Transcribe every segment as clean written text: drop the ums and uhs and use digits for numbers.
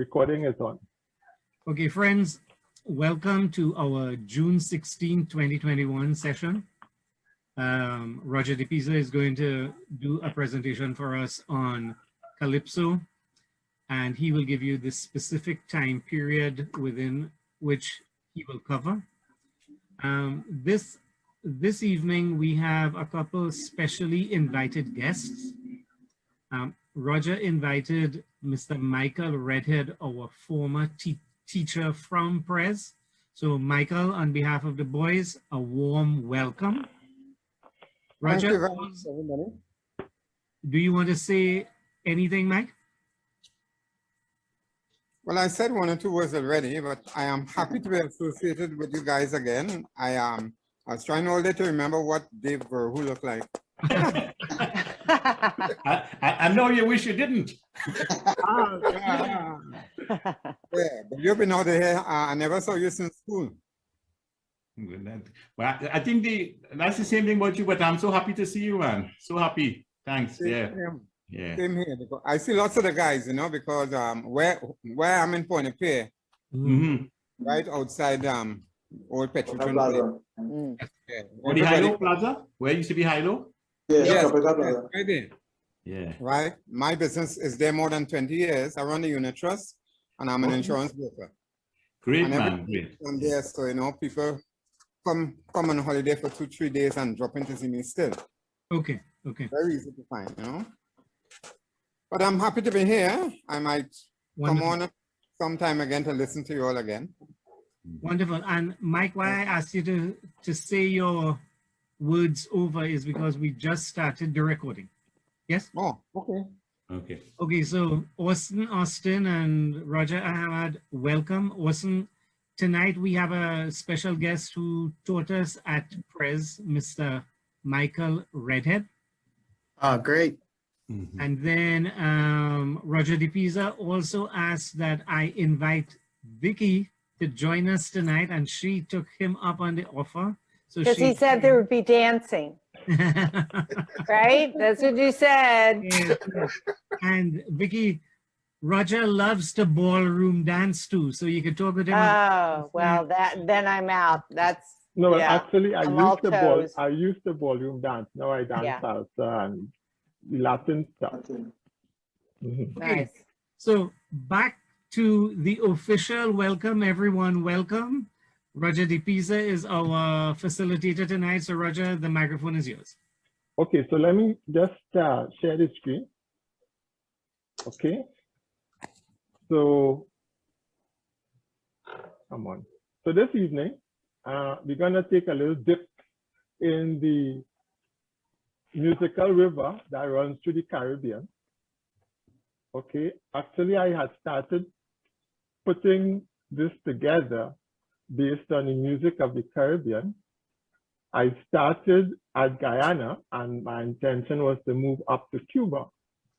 Recording is on. Okay, friends, welcome to our June 16, 2021 session. Roger DePisa is going to do a presentation for us on Calypso, and he will give you the specific time period within which he will cover. This evening, we have a couple specially invited guests. Roger invited Mr. Michael Redhead, our former teacher from Prez. So Michael, on behalf of the boys, a warm welcome. Roger, thank you very much, everybody. Do you want to say anything, Mike? Well, I said one or two words already, but I am happy to be associated with you guys again. I was trying all day to remember what Dave Verhu looked like. I know you wish you didn't. Yeah, but you've been out here. I never saw you since school. Well, I think that's the same thing about you, but I'm so happy to see you, man. So happy. Thanks. Same here. Because I see lots of the guys, you know, because where I'm in Point Pier, right outside old Petrotron Plaza. Or the Hilo Plaza, where used to be Hilo? Yes, right there. Yeah. Right. My business is there more than 20 years. I run the unit trust, and I'm an insurance broker. Great, and man. Great. I'm there, so you know, people come on holiday for 2-3 days and drop in to see me still. Okay. Very easy to find, you know. But I'm happy to be here. I might come on sometime again to listen to you all again. Wonderful. And Mike, why I asked you to say your words over is because we just started the recording. Yes? Oh, okay. Okay, so Austin and Roger Ahmad, welcome. Austin, tonight we have a special guest who taught us at Prez, Mr. Michael Redhead. Great. And then Roger DePisa also asked that I invite Vicky to join us tonight, and she took him up on the offer. Because he said there would be dancing. Right? That's what you said. Yes. And Vicky, Roger loves to ballroom dance too, so you could talk with him. Oh, well, then I'm out. That's No, yeah, actually, I used to ballroom dance. Now I dance salsa and Latin stuff. Okay, nice. So back to the official welcome, everyone. Welcome. Roger DePisa is our facilitator tonight. So Roger, the microphone is yours. Okay, so let me just share the screen. Okay. So, come on. So this evening, we're gonna take a little dip in the musical river that runs through the Caribbean. Okay, actually I had started putting this together based on the music of the Caribbean. I started at Guyana and my intention was to move up to Cuba.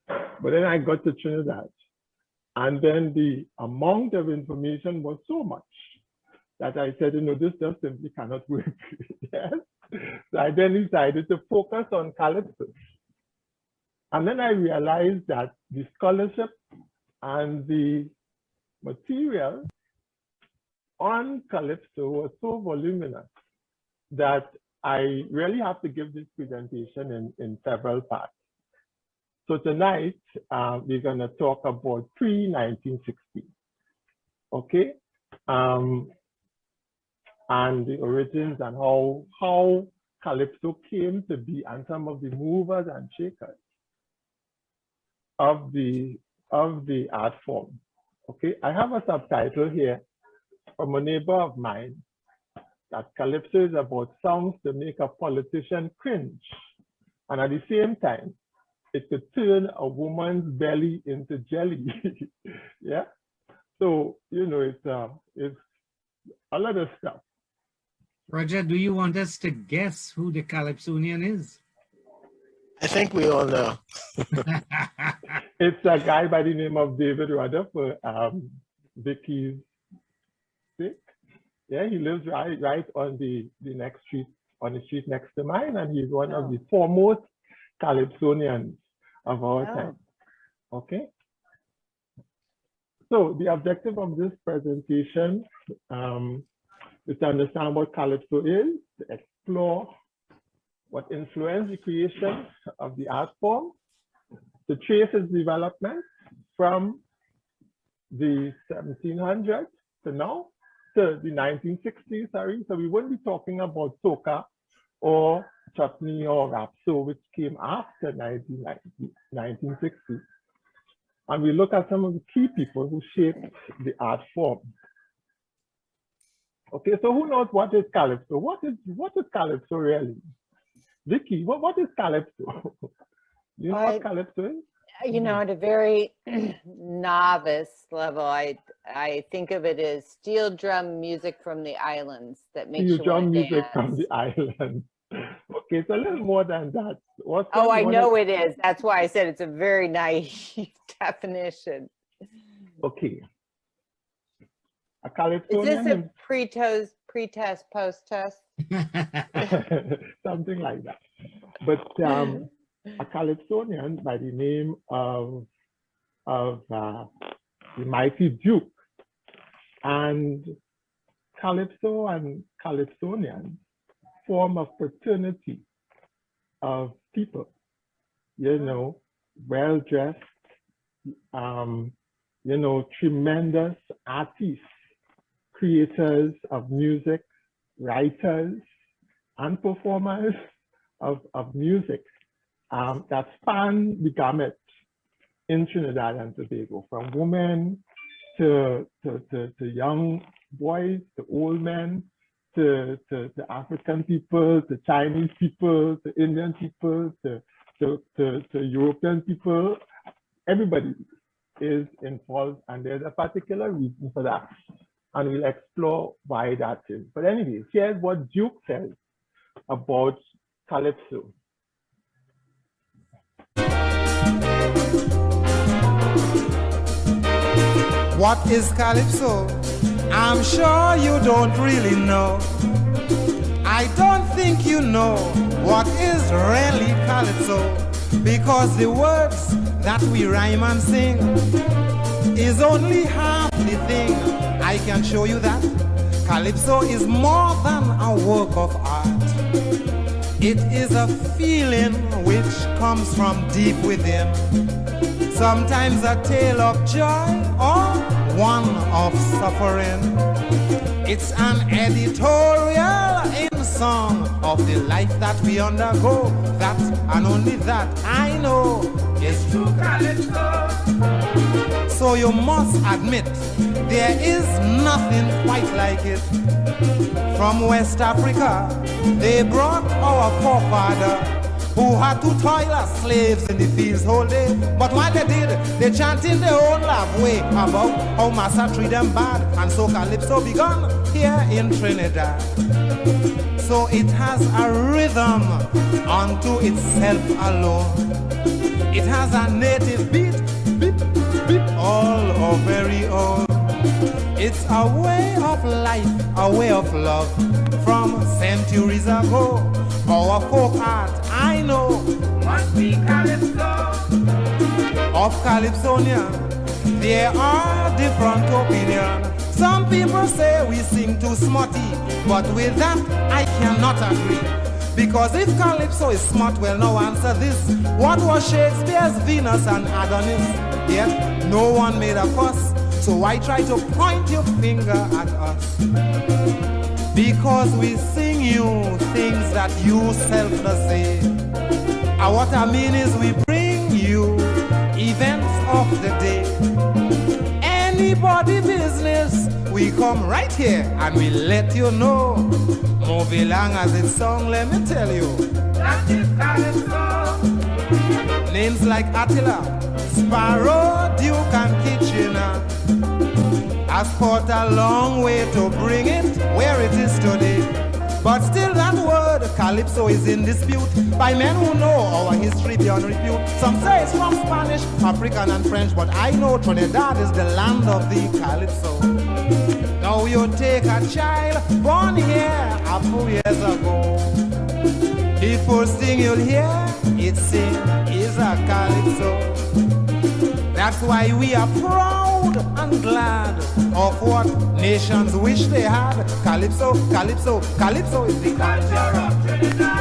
But then I got to Trinidad. And then the amount of information was so much that I said, you know, this just simply cannot work. Yes. So I then decided to focus on Calypso. And then I realized that the scholarship and the material on Calypso was so voluminous that I really have to give this presentation in several parts. So tonight, we're going to talk about pre-1960, okay? And the origins and how Calypso came to be and some of the movers and shakers of the art form, okay? I have a subtitle here from a neighbor of mine that Calypso is about songs to make a politician cringe. And at the same time, it could turn a woman's belly into jelly. Yeah. So, you know, it's a lot of stuff. Roger, do you want us to guess who the Calypsonian is? I think we all know. It's a guy by the name of David Rudder, Vicky's sake. Yeah, he lives right on the next street, on the street next to mine, and he's one of the foremost Calypsonians of our time. Okay. So the objective of this presentation is to understand what Calypso is, to explore what influenced the creation of the art form, to trace its development from the 1700s to now, to the 1960s, sorry. So we won't be talking about soca or chutney or rapso, which came after 1960. And we look at some of the key people who shaped the art form. Okay, so who knows what is Calypso? What is Calypso really? Vicky, what is Calypso? You know what Calypso is? You know, at a very novice level, I think of it as steel drum music from the islands that makes you drum want to music dance. from the islands. Okay, it's a little more than that. Oh, I know it is. That's why I said it's a very naive definition. Okay. A Calypsonian. Is this a pre-test, post-test? Something like that. But a Calypsonian by the name of the mighty Duke. And Calypso and Calypsonians form a fraternity of people, you know, well-dressed, you know, tremendous artists, creators of music, writers, and performers of music that span the gamut in Trinidad and Tobago, from women to young boys, to old men, to African people, to Chinese people, to Indian people, to European people. Everybody is involved, and there's a particular reason for that. And we'll explore why that is. But anyway, here's what Duke says about Calypso. What is Calypso? I'm sure you don't really know. I don't think you know what is really Calypso, because the words that we rhyme and sing is only half the thing. I can show you that Calypso is more than a work of art. It is a feeling which comes from deep within. Sometimes a tale of joy or one of suffering. It's an editorial in song of the life that we undergo. That and only that I know is true Calypso. So you must admit there is nothing quite like it. From West Africa, they brought our forefather who had to toil as slaves in the fields whole day. But what they did, they chanted their own love way about how Massa treat them bad. And so Calypso begun here in Trinidad. So it has a rhythm unto itself alone. It has a native beat, beep, beep, all our very own. It's a way of life, a way of love from centuries ago. Our folk art, I know, must be Calypso. Of Calypsonia, there are different opinions. Some people say we sing too smutty, but with that I cannot agree. Because if Calypso is smart, well, now answer this. What was Shakespeare's Venus and Adonis? Yet no one made a fuss, so why try to point your finger at us? Because we sing you things that you selfless say. And what I mean is we bring you events of the day. Anybody business, we come right here and we let you know. Move along as it's song, let me tell you. That is Calypso. Names like Attila, Sparrow, Duke and Kitchener has fought a long way to bring it where it is today. But still that word Calypso is in dispute by men who know our history beyond repute. Some say it's from Spanish, African and French, but I know Trinidad is the land of the Calypso. Now you take a child born here a few years ago. The first thing you'll hear it sing is a Calypso. That's why we are proud proud and glad of what nations wish they had. Calypso, Calypso, Calypso is the culture of Trinidad.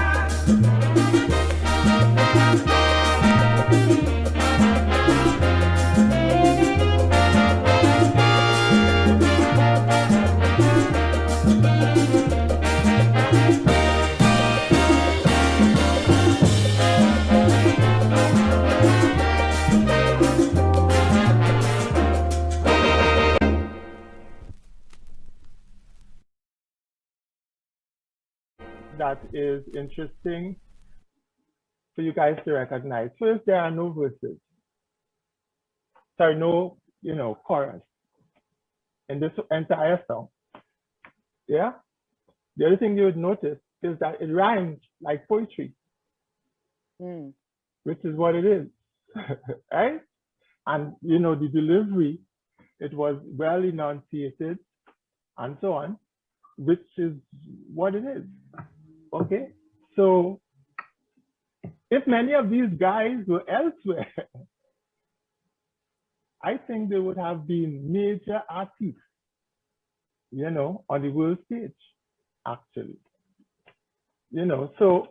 That is interesting for you guys to recognize. First, there are no verses. Sorry, no, chorus in this entire song. Yeah. The other thing you would notice is that it rhymes like poetry, which is what it is, right? And the delivery, it was well enunciated and so on, which is what it is. Okay, so if many of these guys were elsewhere, I think they would have been major artists, on the world stage, actually. So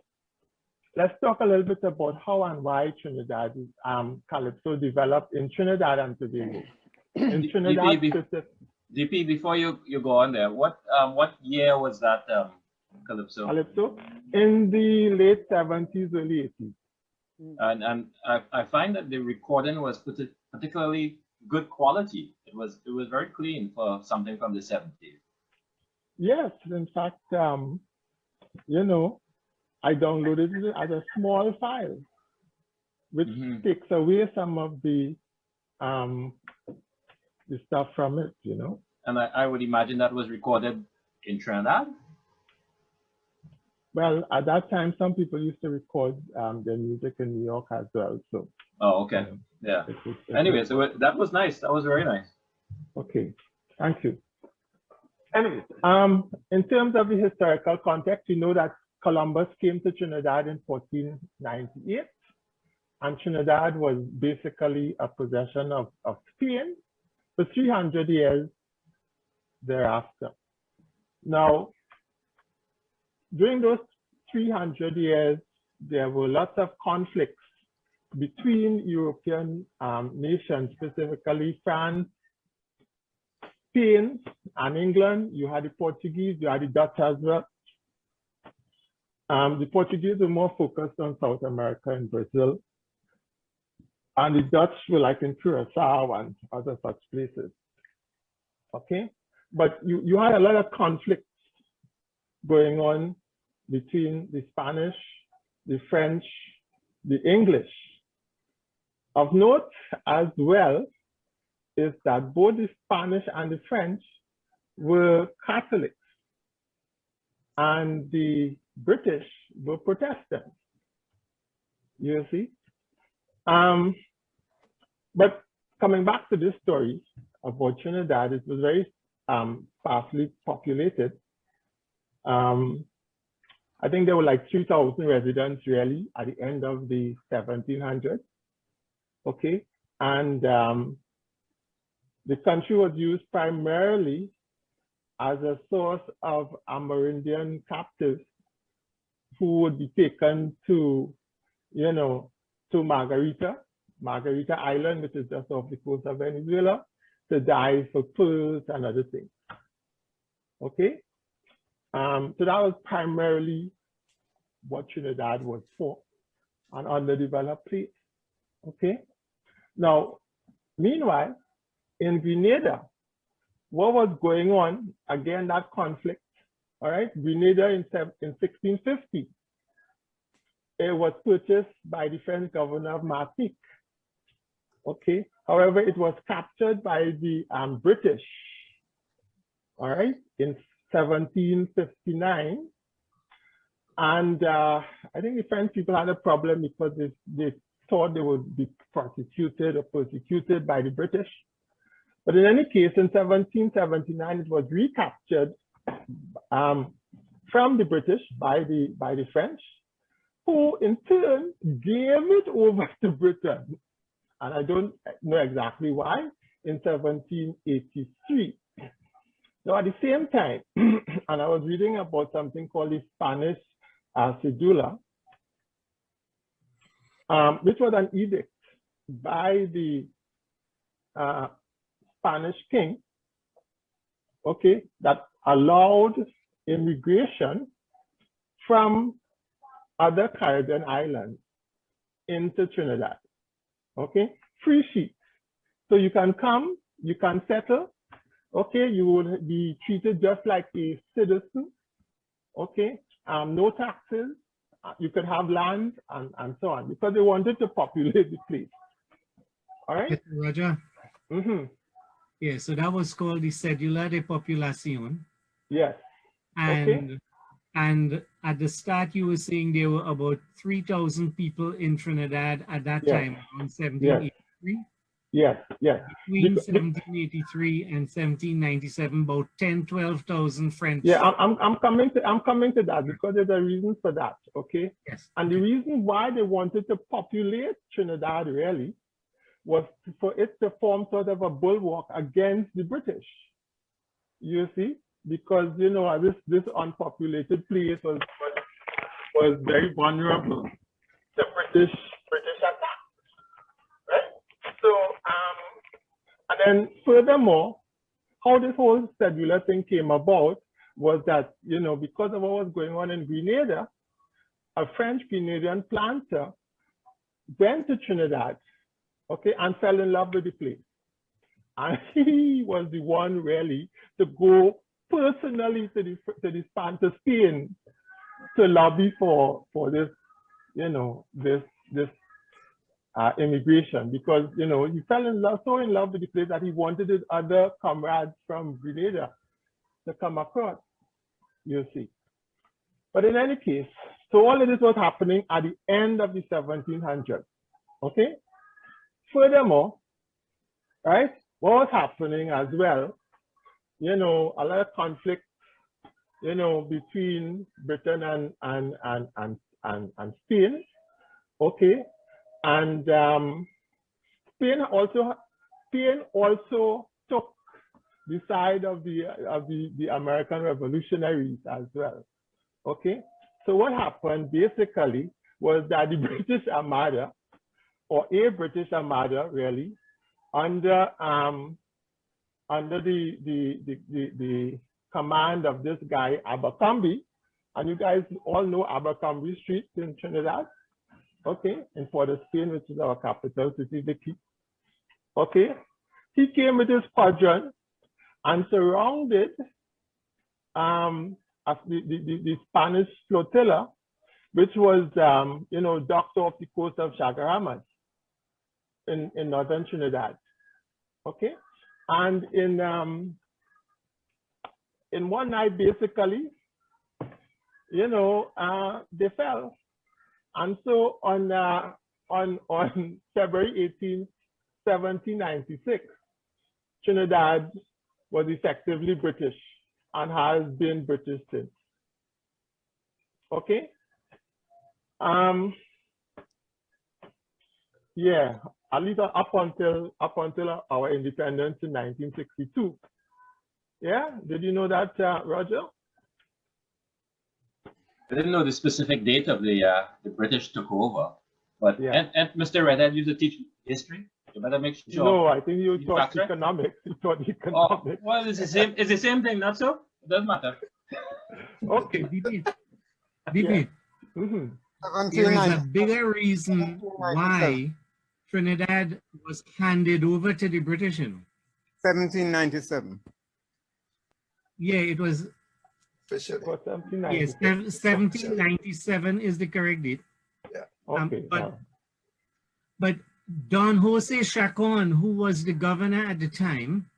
let's talk a little bit about how and why Trinidad Calypso developed in Trinidad and Tobago. In Trinidad, DP, before you go on there, what year was that Calypso? Calypso in the late 70s, early 80s. And I find that the recording was particularly good quality. It was very clean for something from the 70s. Yes, in fact, I downloaded it as a small file, which takes away some of the stuff from it, And I would imagine that was recorded in Trinidad. Well, at that time, some people used to record their music in New York as well. So. Oh, okay. Yeah. Anyway, so that was nice. That was very nice. Okay. Thank you. Anyways, in terms of the historical context, you know that Columbus came to Trinidad in 1498, and Trinidad was basically a possession of Spain for 300 years thereafter. Now, during those 300 years, there were lots of conflicts between European nations, specifically France, Spain, and England. You had the Portuguese, you had the Dutch as well. The Portuguese were more focused on South America and Brazil. And the Dutch were like in Curacao and other such places. Okay? But you had a lot of conflicts going on between the Spanish, the French, the English. Of note as well is that both the Spanish and the French were Catholics and the British were Protestants, you see. But coming back to this story about Trinidad, it was very sparsely populated. I think there were like 3,000 residents really at the end of the 1700s. Okay, and the country was used primarily as a source of Amerindian captives who would be taken to, to Margarita Island, which is just off the coast of Venezuela, to die for pearls and other things. Okay, so that was primarily what Trinidad was for, an underdeveloped place. Okay, now, meanwhile, in Grenada, what was going on? Again, that conflict. All right, Grenada in 1650, it was purchased by the French governor of Martinique. Okay, however, it was captured by the British. All right, in 1759, and I think the French people had a problem because they thought they would be prosecuted or persecuted by the British. But in any case, in 1779, it was recaptured from the British by the French, who in turn gave it over to Britain. And I don't know exactly why. in 1783. Now, at the same time, and I was reading about something called the Spanish cedula, which was an edict by the Spanish king, okay, that allowed immigration from other Caribbean islands into Trinidad, okay, free sheets. So you can come, you can settle, okay, you will be treated just like a citizen, okay, no taxes, you could have land and so on, because they wanted to populate the place. All right? Roger? Mm-hmm. Yeah, so that was called the Cédula de Populación. Yes. And, okay. And at the start, you were saying there were about 3,000 people in Trinidad at that time, around 1783? Yes, yes. Between 1783 and 1797, about 12,000 French. Yeah, I'm coming to that because there's a reason for that, okay? Yes. And the reason why they wanted to populate Trinidad really was for it to form sort of a bulwark against the British. You see, because you know this unpopulated place was very vulnerable to British attack, right? So and then furthermore, how this whole cedula thing came about was that, you know, because of what was going on in Grenada, a French Grenadian planter went to Trinidad, okay, and fell in love with the place. And he was the one really to go personally to Spain to lobby for this, you know, this immigration, because, you know, he fell so in love with the place that he wanted his other comrades from Grenada to come across, you see. But in any case, so all of this was happening at the end of the 1700s, okay? Furthermore, right, what was happening as well, you know, a lot of conflict, you know, between Britain and Spain, okay? And Spain also took the side of the American revolutionaries as well, okay? So what happened basically was that the British Armada, or a British Armada really, under the command of this guy Abercrombie, and you guys all know Abercrombie Street in Trinidad, okay, in Port of Spain, which is our capital city, the key. Okay, he came with his squadron and surrounded the Spanish flotilla, which was you know, docked off the coast of Chaguaramas in northern Trinidad. Okay, and in one night, basically, you know, they fell. And so on February 18, 1796, Trinidad was effectively British and has been British since. Okay. Yeah, at least up until our independence in 1962. Yeah, did you know that, Roger? I didn't know the specific date of the British took over, but yeah. And Mr. Redhead used to teach history. You better make sure. No, I think you taught economics. You taught economics. Oh, well, it's the same. It's the same thing, not so? It doesn't matter. Okay. DP. Yeah. There is a bigger reason why Trinidad was handed over to the British. 1797. Yeah, it was. Yes, 1797 is the correct date. Yeah. Okay. But Don Jose Chacon, who was the governor at the time,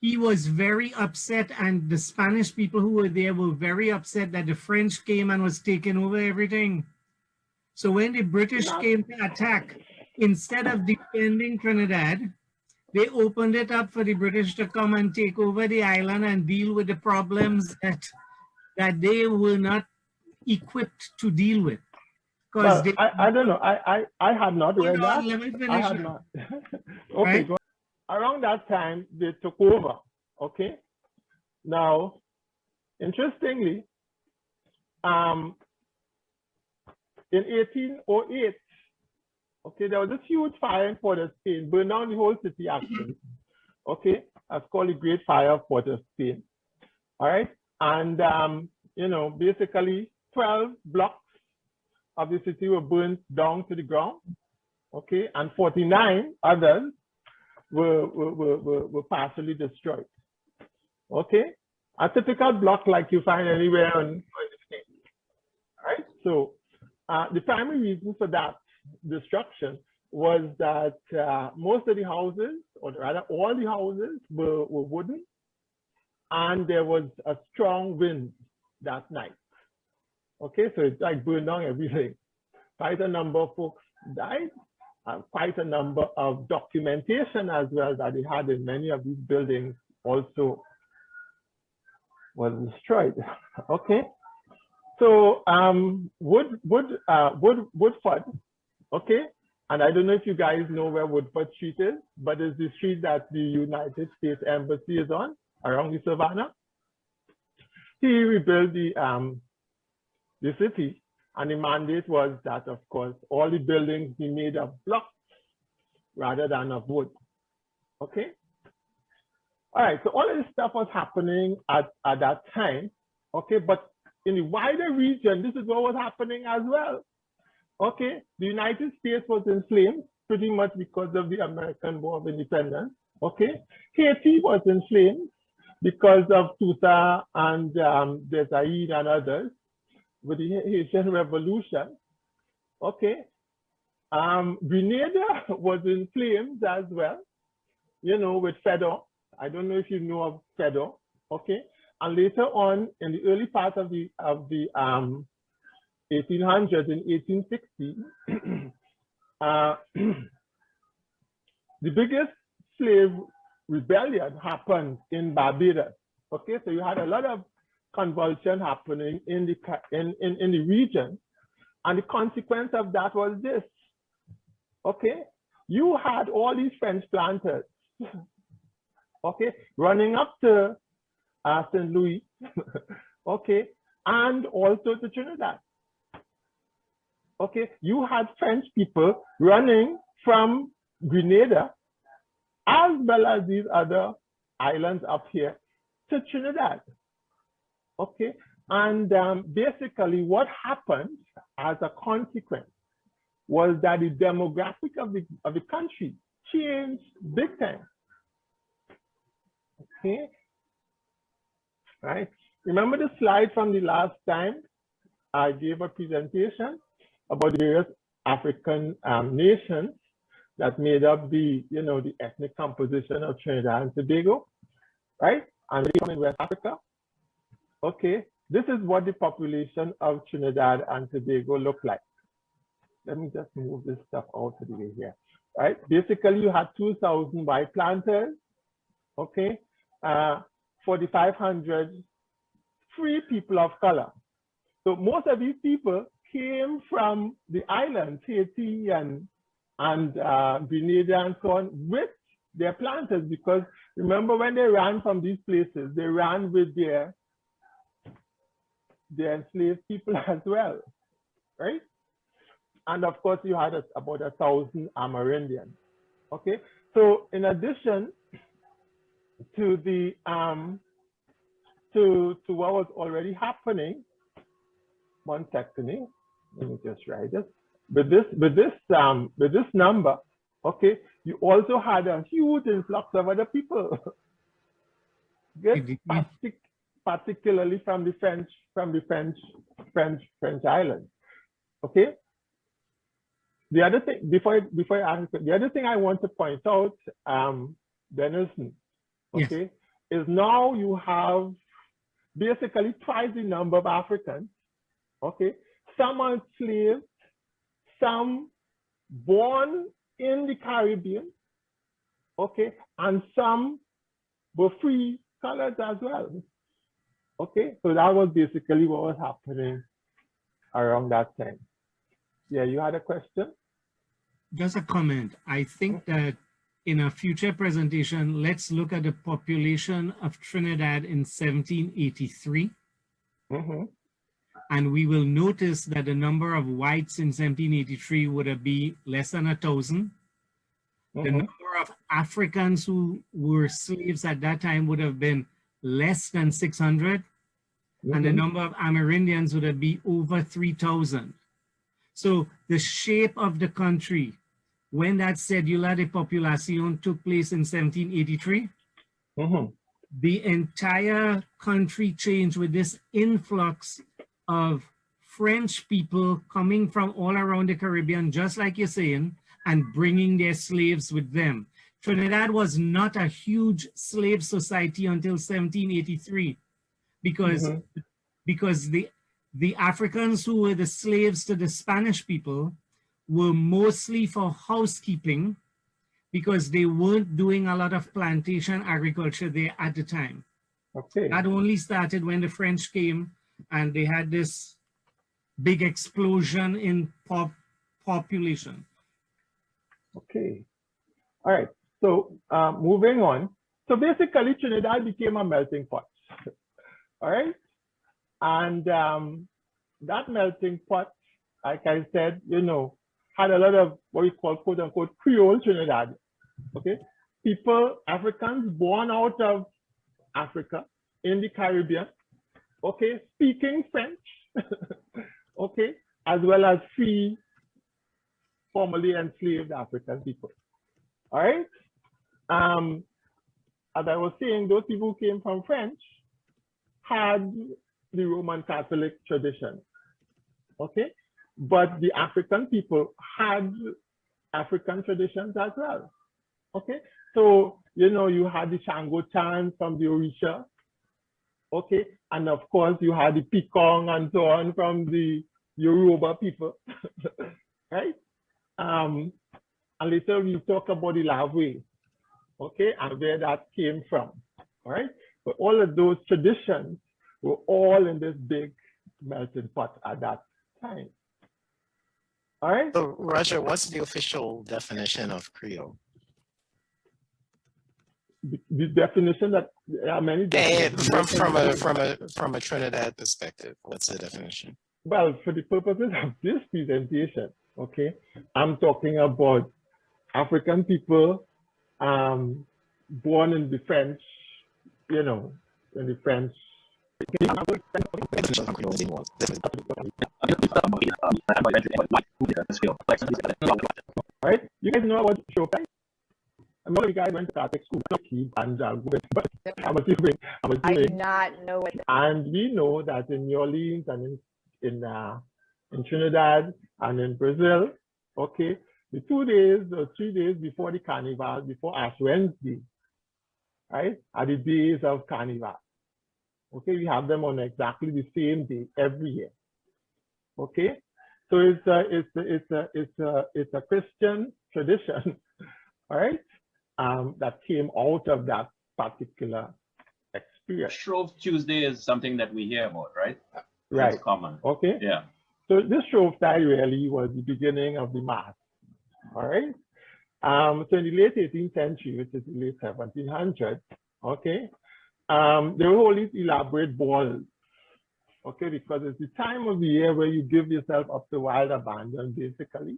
he was very upset, and the Spanish people who were there were very upset that the French came and was taking over everything. So when the British came to attack, instead of defending Trinidad, they opened it up for the British to come and take over the island and deal with the problems that they were not equipped to deal with. Well, I don't know. I had not read that. Let me finish. I had not. Okay, right? go around that time, they took over, okay? Now, interestingly, in 1808, okay, there was this huge fire in Port of Spain, burned down the whole city actually, okay? That's called the Great Fire of Port of Spain, all right? And, you know, basically 12 blocks of the city were burned down to the ground, okay? And 49 others were partially destroyed, okay? A typical block like you find anywhere on the state, right? So the primary reason for that destruction was that most of the houses, or rather all the houses, were wooden, and there was a strong wind that night. Okay, so it's like burned down everything. Quite a number of folks died, quite a number of documentation as well that they had in many of these buildings also was destroyed. Okay, so Woodford, okay, and I don't know if you guys know where Woodford Street is, but it's the street that the United States Embassy is on around the Savannah. He rebuilt the city, and the mandate was that, of course, all the buildings be made of blocks rather than of wood. Okay. All right, so all of this stuff was happening at that time, okay, but in the wider region, this is what was happening as well. Okay, the United States was in flames pretty much because of the American War of Independence. Okay, Haiti was in flames because of Tusa and Desailly and others with the Haitian Revolution. Okay, Grenada was in flames as well, you know, with Fedor. I don't know if you know of Fedor. Okay, and later on in the early part of the 1800s, in 1860, the biggest slave rebellion happened in Barbados. Okay, so you had a lot of convulsion happening in the region, and the consequence of that was this. Okay, you had all these French planters, okay, running up to St. Louis, okay, and also to Trinidad. Okay, you had French people running from Grenada as well as these other islands up here to Trinidad. Okay, and basically what happened as a consequence was that the demographic of the country changed big time. Okay, right? Remember the slide from the last time I gave a presentation about the various African nations that made up the, you know, the ethnic composition of Trinidad and Tobago, right? And they come in West Africa. Okay, this is what the population of Trinidad and Tobago look like. Let me just move this stuff out of the way here, right? Basically, you had 2,000 white planters, okay? 4,500 free people of color. So most of these people came from the islands, Haiti and Grenada and so on, with their planters, because remember when they ran from these places, they ran with their enslaved people as well, right? And of course, you had about 1,000 Amerindians. Okay, so in addition to the to what was already happening, one second, let me just write this. With this number, okay, you also had a huge influx of other people, particularly from the French islands. Okay. The other thing, before I answer, the other thing I want to point out, Denison, okay, yes, is now you have basically twice the number of Africans. Okay, some are enslaved, some born in the Caribbean, okay, and some were free colors as well. Okay, so that was basically what was happening around that time. Yeah, you had a question? Just a comment. I think that in a future presentation, let's look at the population of Trinidad in 1783. And we will notice that the number of whites in 1783 would have been less than 1,000. The number of Africans who were slaves at that time would have been less than 600. And the number of Amerindians would have been over 3,000. So the shape of the country, when that cédula de population took place in 1783, the entire country changed with this influx of French people coming from all around the Caribbean, just like you're saying, and bringing their slaves with them. Trinidad was not a huge slave society until 1783 because the Africans who were the slaves to the Spanish people were mostly for housekeeping because they weren't doing a lot of plantation agriculture there at the time. That only started when the French came and they had this big explosion in population. Okay. All right. So moving on. So basically, Trinidad became a melting pot. All right. And that melting pot, like I said, you know, had a lot of what we call quote unquote Creole Trinidad. Okay. People, Africans born out of Africa in the Caribbean. Okay. Speaking French. Okay. As well as free, formerly enslaved African people. All right. As I was saying, those people who came from French had the Roman Catholic tradition. Okay. But the African people had African traditions as well. Okay. So, you know, you had the Shango chant from the Orisha. Okay. And of course, you had the Pekong and so on from the Yoruba people. Right. And later we talk about the Lawe, okay, and where that came from, all right? But all of those traditions were all in this big melting pot at that time, all right? So, Roger, what's the official definition of Creole? The definition that there are many definitions. And from a Trinidad perspective, what's the definition? Well, for the purposes of this presentation, okay, I'm talking about African people born in the French, you know, in the French. Right? You guys know about Chopin? I know you guys went to Catholic school, and but I'm assuming. I do not know what. And we know that in New Orleans and in Trinidad and in Brazil, okay, the 2 days or 3 days before the Carnival, before Ash Wednesday, right, are the days of Carnival. Okay, we have them on exactly the same day every year. Okay, so it's a Christian tradition, all right, that came out of that particular experience. Shrove Tuesday is something that we hear about, right? Right. It's common. Okay. Yeah. So this Shrove Tide really was the beginning of the Mass. All right. So in the late 18th century, which is the late 1700s, okay, there were all these elaborate balls, okay, because it's the time of the year where you give yourself up to wild abandon, basically,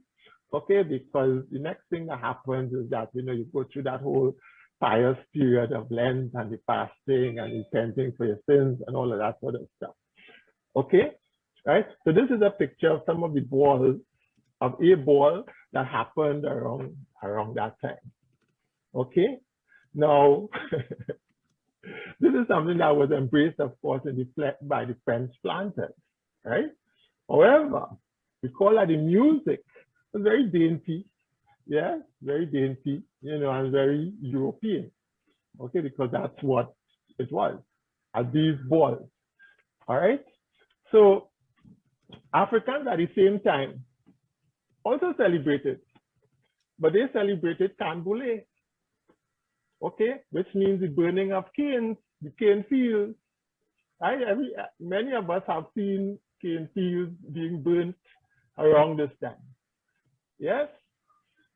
okay, because the next thing that happens is that, you know, you go through that whole pious period of Lent and the fasting and repenting for your sins and all of that sort of stuff, okay, right? So this is a picture of some of the balls, of a ball that happened around that time, okay? Now, this is something that was embraced, of course, by the French planters, right? However, we call that the music was very dainty, yeah, very dainty, you know, and very European, okay, because that's what it was, at these balls, all right? So Africans at the same time also celebrated, but they celebrated Canboulay, okay, which means the burning of canes, the cane fields. Right? Many of us have seen cane fields being burnt around this time. Yes?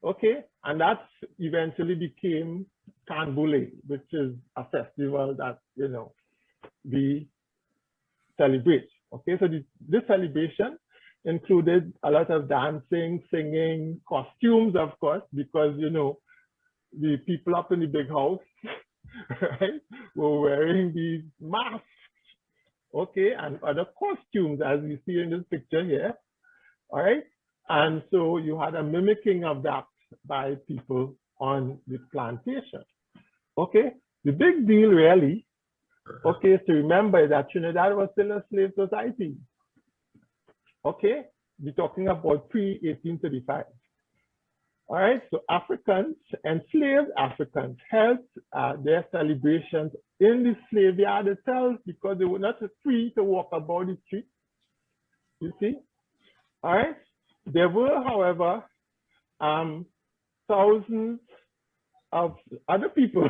Okay, and that eventually became Canboulay, which is a festival that, you know, we celebrate. Okay, so this celebration included a lot of dancing, singing, costumes, of course, because, you know, the people up in the big house, right, were wearing these masks, okay, and other costumes, as you see in this picture here, all right? And so you had a mimicking of that by people on the plantation, okay? The big deal really, okay, is to remember that Trinidad was still a slave society, okay? We're talking about pre-1835. All right, so Africans, enslaved Africans, held their celebrations in the slave yard itself because they were not free to walk about the street. You see? All right. There were, however, thousands of other people,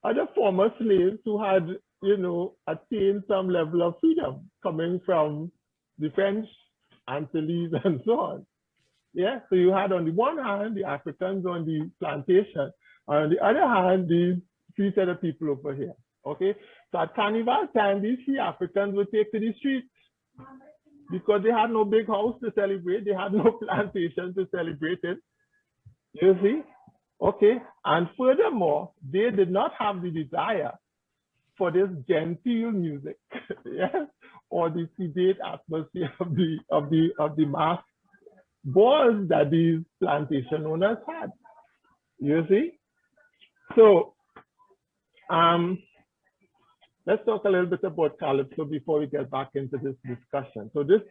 other former slaves who had, you know, attained some level of freedom coming from the French, Antilles, and so on. Yeah, so you had on the one hand, the Africans on the plantation, on the other hand, these three set of people over here, okay? So at Carnival time, these three Africans would take to the streets because they had no big house to celebrate, they had no plantation to celebrate it, you see? Okay, and furthermore, they did not have the desire for this genteel music, yes, or the sedate atmosphere of the mass balls that these plantation owners had, you see? So let's talk a little bit about Calypso before we get back into this discussion. So this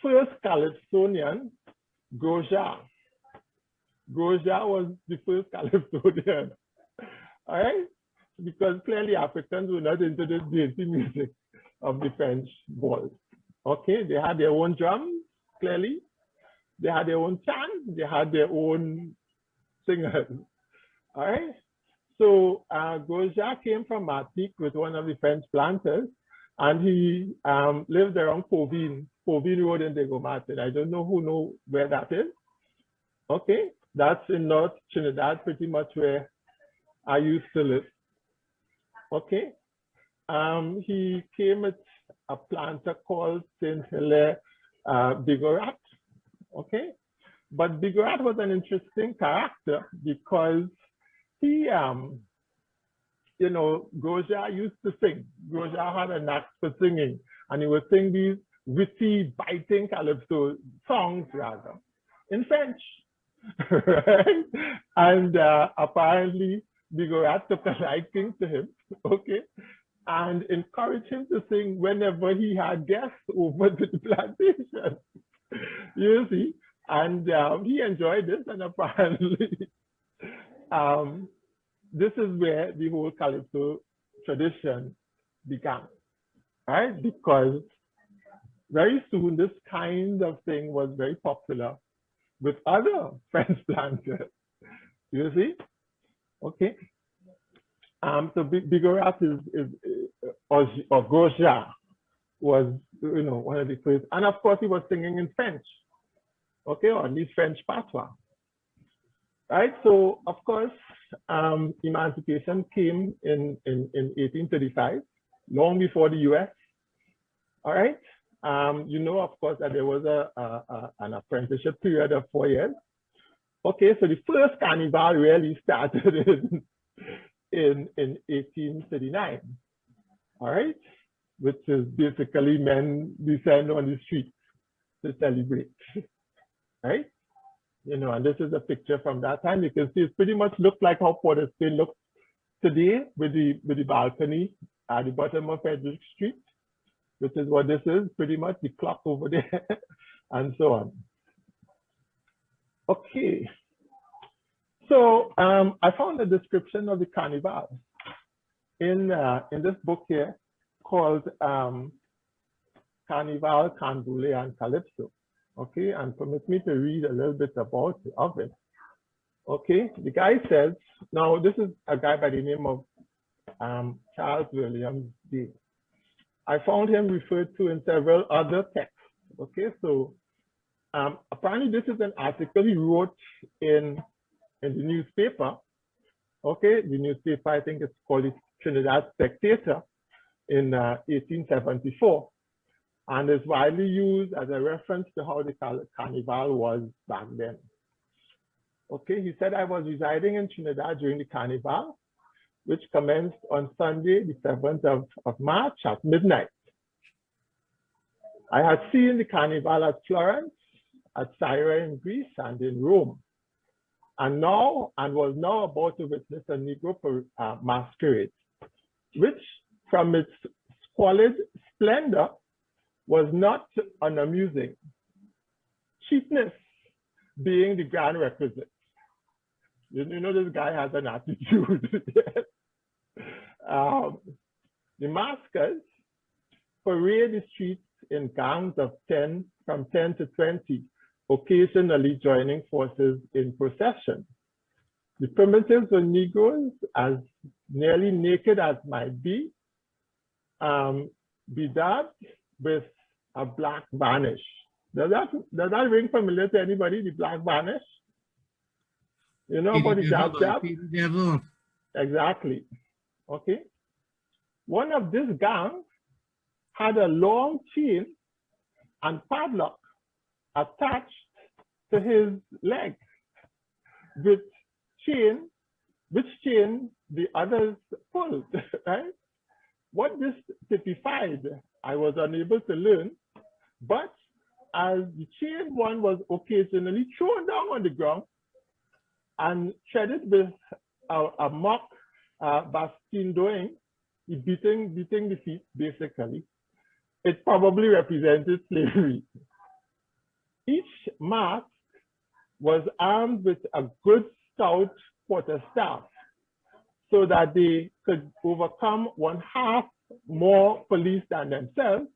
first Calypsonian, Grosjean was the first Calypsonian, all right? Because clearly Africans were not into this dirty music of the French balls, okay? They had their own drums, clearly. They had their own chants, they had their own singers, all right? So Grosjean came from Martinique with one of the French planters, and he lived around Covine Road in Degomartin. I don't know who know where that is. Okay, that's in North Trinidad, pretty much where I used to live. Okay, he came with a planter called Saint Hilaire Bigorat. Okay, but Bigorat was an interesting character because he, you know, Grosjean used to sing. Grosjean had a knack for singing, and he would sing these witty, biting calypso songs, rather, in French, right? And apparently, Bigorat took a liking to him, okay, and encouraged him to sing whenever he had guests over to the plantation. You see, and he enjoyed this, and apparently this is where the whole Calypso tradition began, right? Because very soon this kind of thing was very popular with other French planters, you see? Okay. So Bigorat or Grosjean was, you know, one of the first, and of course he was singing in French, okay, or at least French patois, right? So of course, emancipation came in 1835, long before the US, all right? You know, of course, that there was an apprenticeship period of 4 years. Okay, so the first carnival really started in 1839, all right? Which is basically men descend on the streets to celebrate, right? You know, and this is a picture from that time. You can see it pretty much looked like how Port of Spain looks today with the balcony at the bottom of Frederick Street, which is what this is, pretty much the clock over there, and so on. Okay, so I found a description of the carnival in this book here called Carnival, Canboulay, and Calypso. Okay, and permit me to read a little bit about it. Okay, the guy says, now this is a guy by the name of Charles Williams Day. I found him referred to in several other texts. Okay, so Apparently, this is an article he wrote in the newspaper. Okay, the newspaper, I think it's called the Trinidad Spectator in 1874, and is widely used as a reference to how the carnival was back then. Okay, he said, I was residing in Trinidad during the carnival, which commenced on Sunday, the 7th of March at midnight. I had seen the carnival at Florence, at Syra in Greece, and in Rome, and was now about to witness a Negro masquerade, which from its squalid splendor was not unamusing, cheapness being the grand requisite. You know, this guy has an attitude. The maskers parade the streets in gangs of 10, from 10 to 20, occasionally joining forces in procession. The primitives were Negroes, as nearly naked as might be, bedaubed with a black varnish. Does that ring familiar to anybody, the black varnish? You know about the jab? Devil. Exactly. Okay. One of this gang had a long chain and padlock attached to his leg, which chain the others pulled, right? What this typified, I was unable to learn, but as the chain one was occasionally thrown down on the ground and threaded with a mock bastindoing, beating the feet, basically, it probably represented slavery. Each mask was armed with a good stout quarterstaff so that they could overcome 1/2 more police than themselves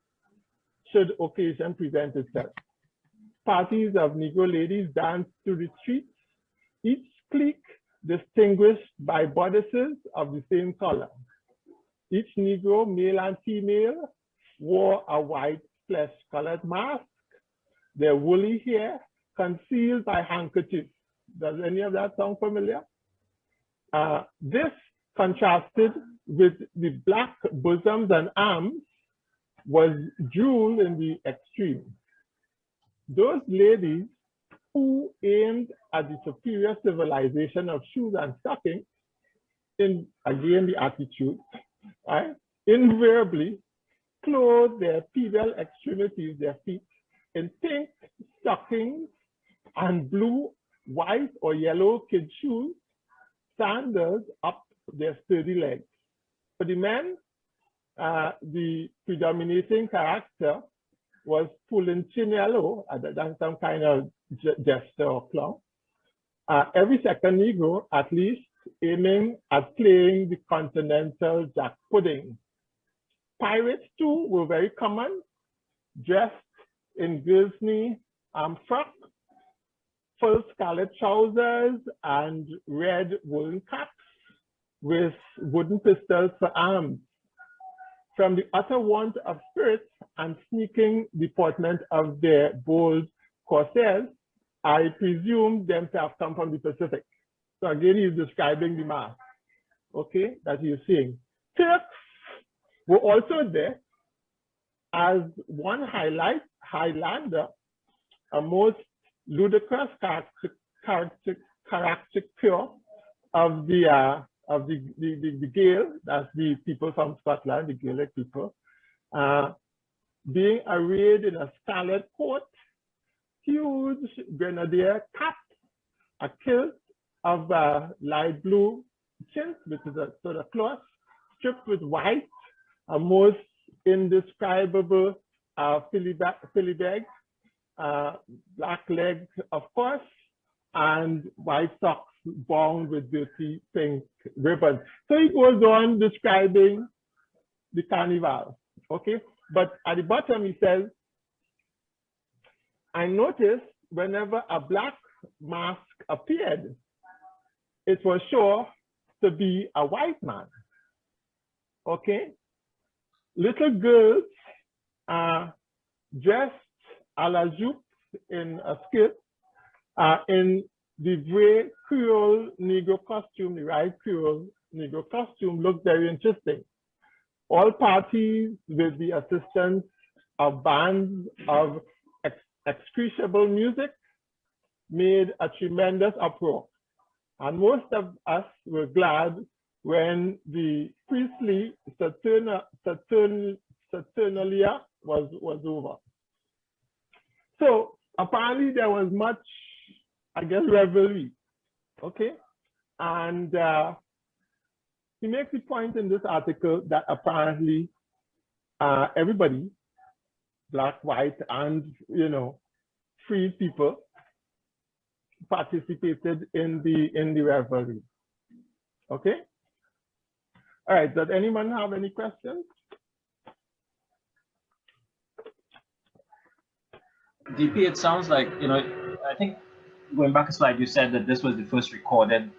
should occasion present itself. Parties of Negro ladies danced through the streets, each clique distinguished by bodices of the same color. Each Negro, male and female, wore a white flesh-colored mask, their woolly hair concealed by handkerchiefs. Does any of that sound familiar? This contrasted with the black bosoms and arms was jewel in the extreme. Those ladies who aimed at the superior civilization of shoes and stockings, again the attitude, right, invariably clothed their pedal extremities, their feet, in pink stockings and blue, white, or yellow kid shoes, sandals up their sturdy legs. For the men, the predominating character was Pulinchinello, that's some kind of gesture or clown. Every second Negro, at least, aiming at playing the continental jack pudding. Pirates, too, were very common, dressed in Guernsey frock, full scarlet trousers, and red woolen caps with wooden pistols for arms. From the utter want of spirit and sneaking deportment of their bold corsairs, I presume them to have come from the Pacific. So again, he's describing the mask, okay, that he's seeing. Turks were also there as one Highlander, a most ludicrous caricature of the Gael, that's the people from Scotland, the Gaelic people, being arrayed in a scarlet coat, huge grenadier cap, a kilt of light blue chintz, which is a sort of cloth, stripped with white, a most indescribable filibeg, black legs, of course, and white socks bound with dirty pink ribbon. So he goes on describing the carnival, okay? But at the bottom he says, I noticed whenever a black mask appeared, it was sure to be a white man, okay? Little girls dressed a la jupe in a skit in the gray Creole Negro costume, the right Creole Negro costume looked very interesting. All parties with the assistance of bands of execrable music made a tremendous uproar. And most of us were glad when the priestly Saturnalia was over. So apparently there was much, I guess, revelry, okay? And he makes the point in this article that apparently everybody, black, white, and, you know, free people participated in the revelry, okay? All right, does anyone have any questions? DP, it sounds like, you know, I think going back a slide, you said that this was the first recorded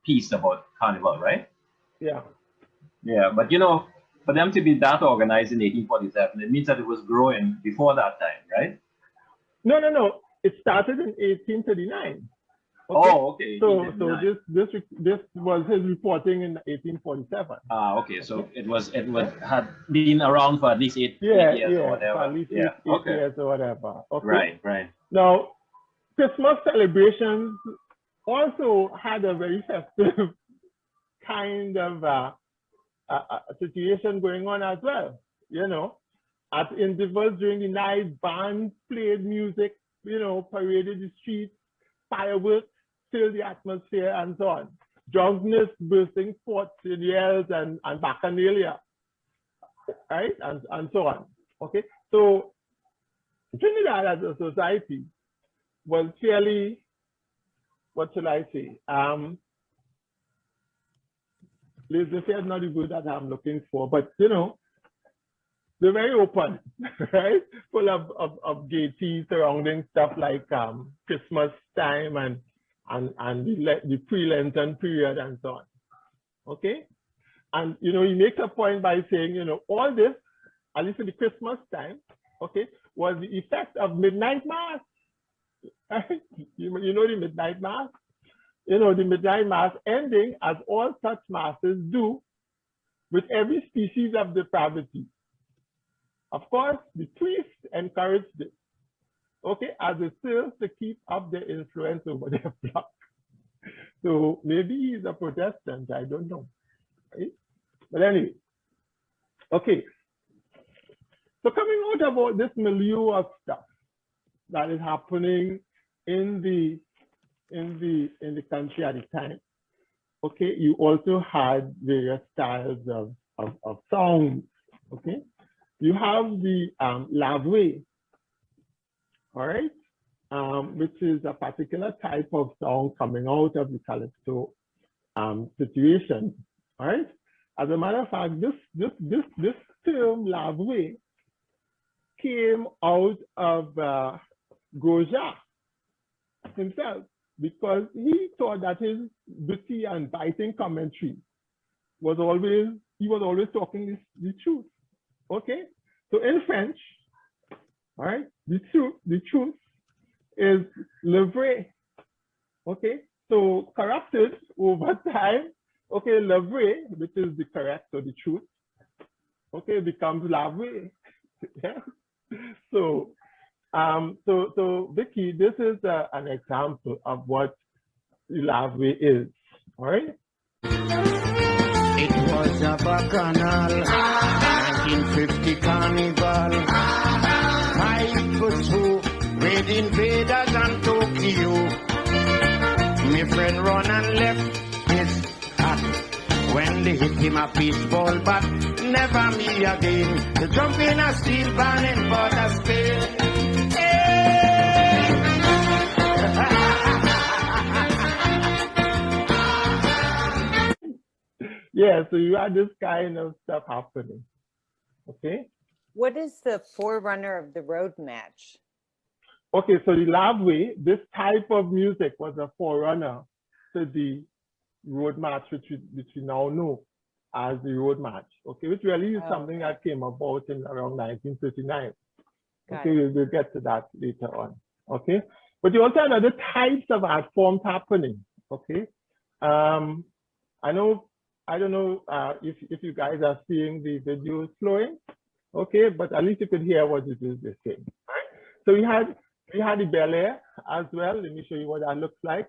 piece about Carnival, right? Yeah. Yeah, but you know, for them to be that organized in 1847, it means that it was growing before that time, right? No. It started in 1839. Okay? Oh, okay. So this was his reporting in 1847. Okay. So it had been around for at least eight years or whatever. For at least eight years or whatever. Okay. Right. Now, Christmas celebrations also had a very festive kind of a situation going on as well. You know, at intervals during the night, bands played music, you know, paraded the streets, fireworks filled the atmosphere, and so on. Drunkenness bursting forth in yells and bacchanalia, right? And so on. Okay. So Trinidad as a society was fairly, what shall I say? Laissez-faire is not the word that I'm looking for, but you know, they're very open, right? Full of gaiety surrounding stuff like Christmas time and the pre-Lenten period and so on. Okay? And you know, he makes a point by saying, you know, all this, at least in the Christmas time, okay, was the effect of midnight mass. Right? You know the midnight mass? You know, the midnight mass ending as all such masses do with every species of depravity. Of course, the priests encouraged this, okay, as a still to keep up their influence over their flock. So maybe he's a Protestant, I don't know, right? But anyway, okay. So coming out of all this milieu of stuff that is happening in the country at the time, okay, you also had various styles of songs, okay? You have the lavwe, all right, which is a particular type of song coming out of the Calypso situation, all right? As a matter of fact, this term lavwe came out of Goja himself, because he thought that his witty and biting commentary was always talking the truth. Okay, so in French, all right, the truth is le vrai. Okay, so corrupted over time. Okay, le vrai, which is the correct or the truth, okay, becomes la vrai. Yeah. So Vicky, this is an example of what la vrai is. All right. It was a bacchanal 1950 carnival. 5 for 2 with invaders and Tokyo. My friend run and left his hat when they hit him a baseball bat. Never me again to jump in a steel van and border Spain. Yeah, so you had this kind of stuff happening. Okay. What is the forerunner of the road match? Okay, so the lavwe, this type of music was a forerunner to the road march, which we now know. as the road march, okay, which really is something that came about in around 1939. Okay, we'll get to that later on. Okay, but you also had other types of art forms happening. Okay, I don't know if you guys are seeing the videos flowing. Okay, but at least you could hear what it is they're saying. Right? So we had the Bel Air as well. Let me show you what that looks like.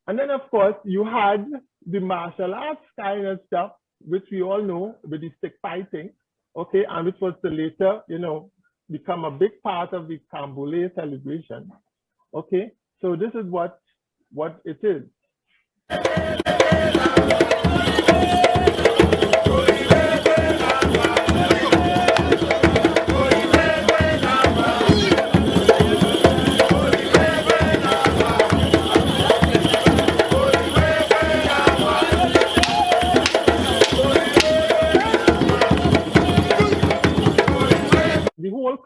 And then, of course, you had the martial arts kind of stuff, which we all know with the stick fighting, okay, and which was to later, become a big part of the Cambole celebration, okay. So this is what it is.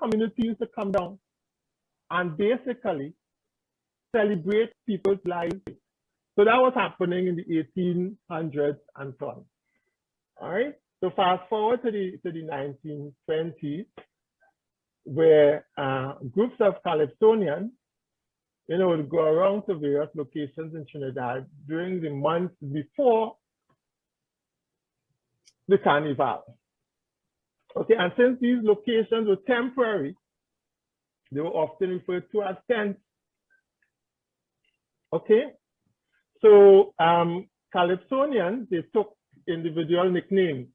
Community used to come down and basically celebrate people's lives. So that was happening in the 1800s and so on. All right. So fast forward to the 1920s, where groups of Calypsonians, would go around to various locations in Trinidad during the months before the carnival. Okay, and since these locations were temporary, they were often referred to as tents. Okay, so Calypsonians, they took individual nicknames,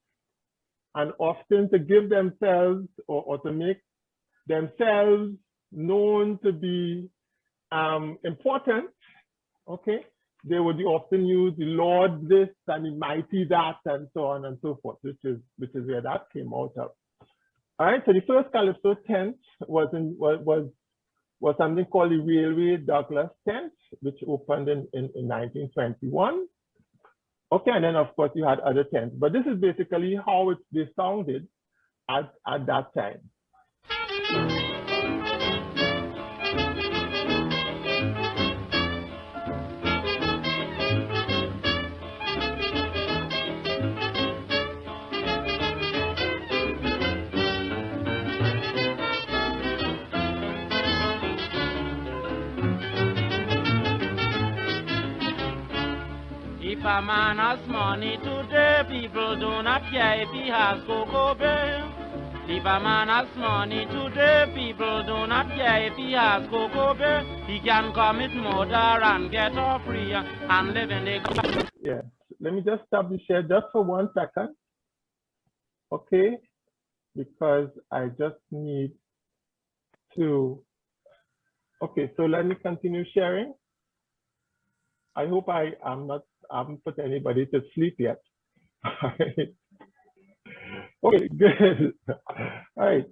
and often to give themselves or to make themselves known to be important, okay, they would often use the Lord this and the mighty that and so on and so forth, which is where that came out of. All right, so the first Calypso tent was something called the Railway Douglas tent, which opened in 1921. Okay, and then of course you had other tents, but this is basically how they sounded at that time. If a man has money today, people do not care if he has cocoa beer. If a man has money today, people do not care if he has cocoa beer. He can commit murder and get off free and live in the... Yeah, let me just stop the share just for 1 second. Okay, because I just need to... Okay, so let me continue sharing. I hope I haven't put anybody to sleep yet. Okay, good. All right.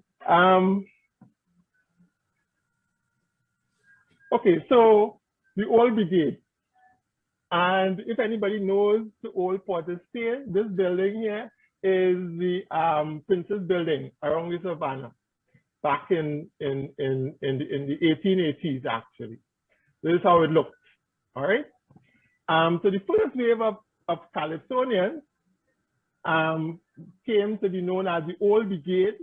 Okay, so the Old Brigade. And if anybody knows the old Porter's Pier, this building here is the Princess Building around the Savannah back in the 1880s, actually. This is how it looked. All right. So the first wave of Calypsonians came to be known as the Old Brigade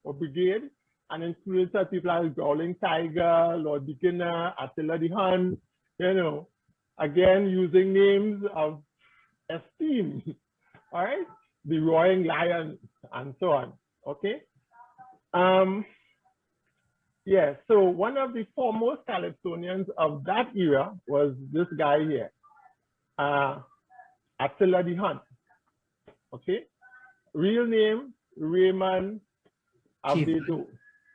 or Brigade, and included such people as Growling Tiger, Lord Beginner, Attila the Hun, again using names of esteem, all right? The Roaring Lion and so on, okay? Yeah, so one of the foremost Calypsonians of that era was this guy here. Attila the Hun, okay? Real name, Raymond Avedo,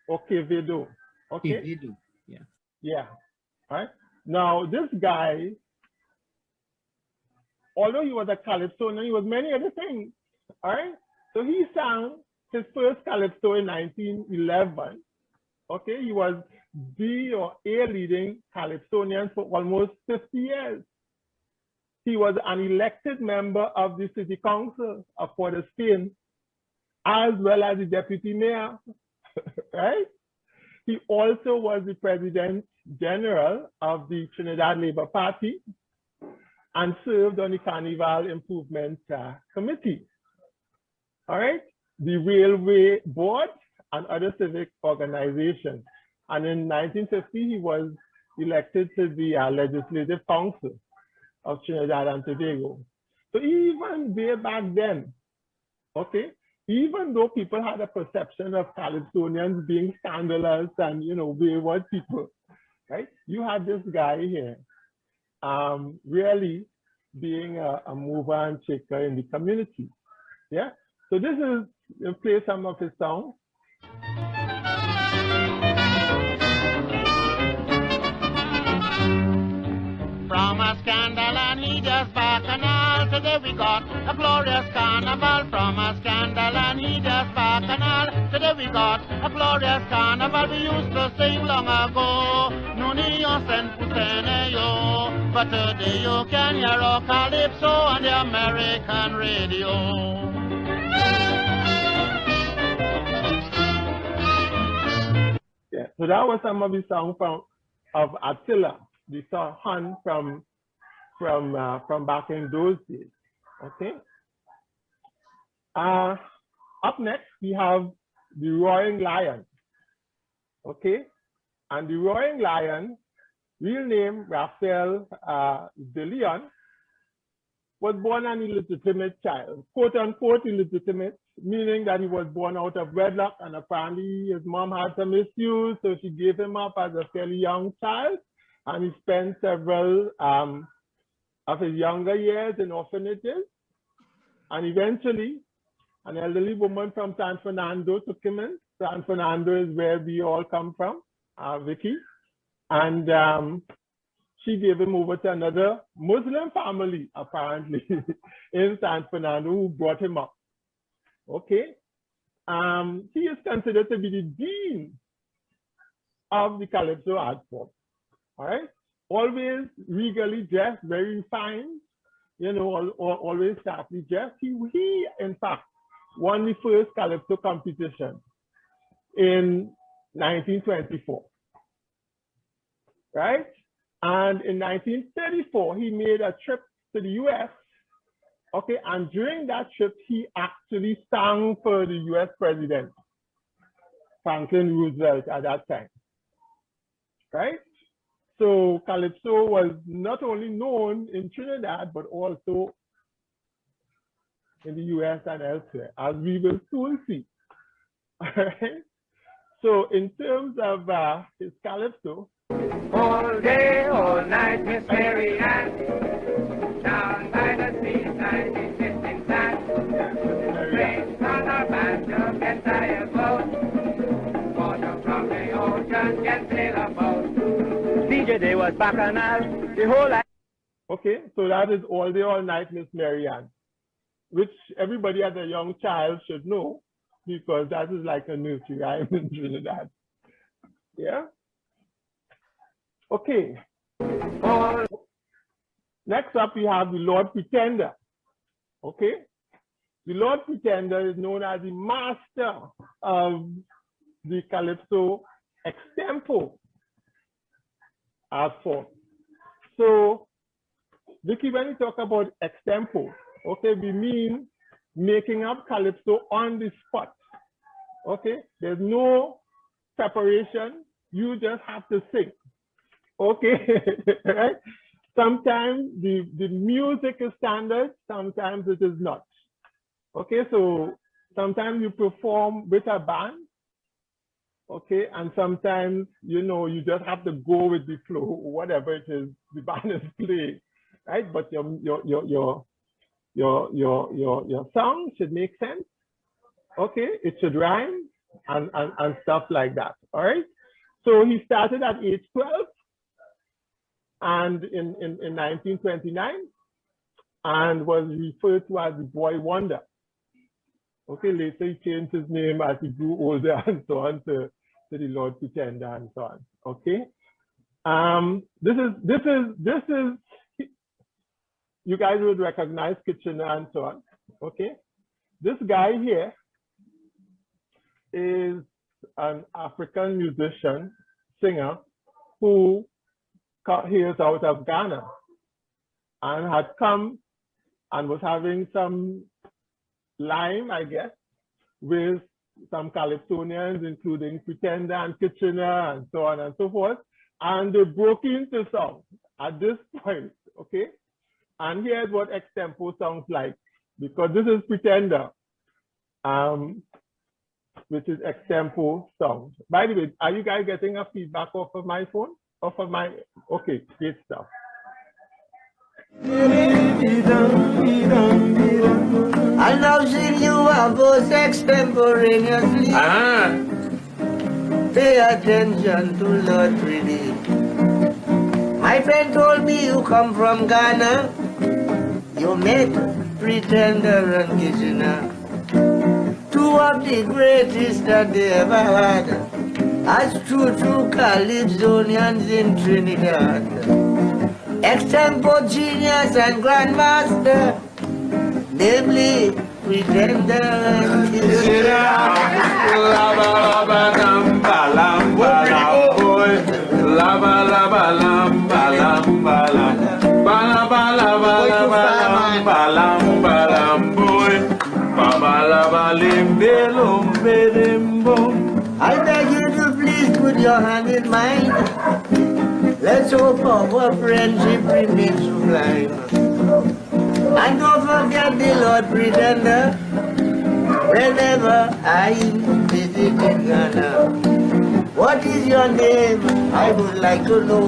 Quevedo, okay? Quevedo, yeah. Yeah, all right? Now, this guy, although he was a Calypsonian, he was many other things, all right? So he sang his first Calypso in 1911. Okay, he was the or a leading Calypsonian for almost 50 years. He was an elected member of the City Council of Port of Spain, as well as the deputy mayor, right? He also was the president general of the Trinidad Labour Party and served on the Carnival Improvement Committee, all right? The Railway Board and other civic organizations. And in 1950, he was elected to the Legislative Council of Trinidad and Tobago. So even way back then, okay, even though people had a perception of Calypsonians being scandalous and, you know, wayward people, right? You had this guy here really being a mover and shaker in the community, yeah? So this is, we'll play some of his songs. From a scandal and he just bacchanal. Today we got a glorious carnival. From a scandal and he just bacchanal. Today we got a glorious carnival. We used to sing long ago. Nunios and Puseneyo. But today you can hear a Calypso on the American radio. Yeah, so that was some of the songs of Attila, the son from back in those days. Okay. Up next we have the Roaring Lion. Okay, and the Roaring Lion, real name Raphael de Leon, was born an illegitimate child, quote unquote illegitimate, meaning that he was born out of wedlock, and apparently his mom had some issues, so she gave him up as a fairly young child, and he spent several of his younger years in orphanages. And eventually, an elderly woman from San Fernando took him in. San Fernando is where we all come from, Vicky. And she gave him over to another Muslim family, apparently, in San Fernando, who brought him up. Okay. He is considered to be the dean of the Calypso art form. All right. Always regally dressed, very refined, you know, always sharply dressed. He, in fact, won the first Calypso competition in 1924. Right? And in 1934, he made a trip to the US. Okay, and during that trip, he actually sang for the US president, Franklin Roosevelt, at that time. Right? So Calypso was not only known in Trinidad, but also in the US and elsewhere, as we will soon see. All right? So in terms of his Calypso, all day, all night, Miss Mary Ann, down by the seaside, she's sitting sad. Strings on her banjo can tie a boat. Water from the ocean can sail a boat. DJ Day was bacchanal, the whole night. Okay, so that is All Day, All Night, Miss Mary Ann, which everybody as a young child should know, because that is like a nursery rhyme in Trinidad. Yeah? Okay. Next up, we have the Lord Pretender. Okay. The Lord Pretender is known as the master of the Calypso extempo art form. So, Vicky, when we talk about extempo, okay, we mean making up Calypso on the spot. Okay. There's no preparation. You just have to sing. Okay, right? Sometimes the music is standard, sometimes it is not. Okay, so sometimes you perform with a band, okay, and sometimes, you know, you just have to go with the flow, whatever it is the band is playing, right? But your song should make sense, okay? It should rhyme and stuff like that, all right? So he started at age 12. And in 1929, and was referred to as the Boy Wonder. Okay, later he changed his name as he grew older and so on to the Lord Pretender and so on. Okay. This is you guys would recognize Kitchener and so on. Okay. This guy here is an African musician, singer, who hails out of Ghana and had come and was having some lime, I guess, with some Calypsonians, including Pretender and Kitchener and so on and so forth. And they broke into song at this point, okay? And here's what extempo sounds like, because this is Pretender, which is extempo song. By the way, are you guys getting a feedback off of my phone? Off of my, okay, great stuff. I now sing you a both extemporaneously. Pay attention to Lord Pretty. My friend told me you come from Ghana. You met Pretender and Kitchener, two of the greatest that they ever had, as true Calypsonians in Trinidad. Extempo genius and grandmaster, namely Pretender and Kitchener. I beg you to please put your hand in mine. Let's hope our friendship remains sublime. And don't forget the Lord Pretender whenever I visit Ghana. What is your name? I would like to know.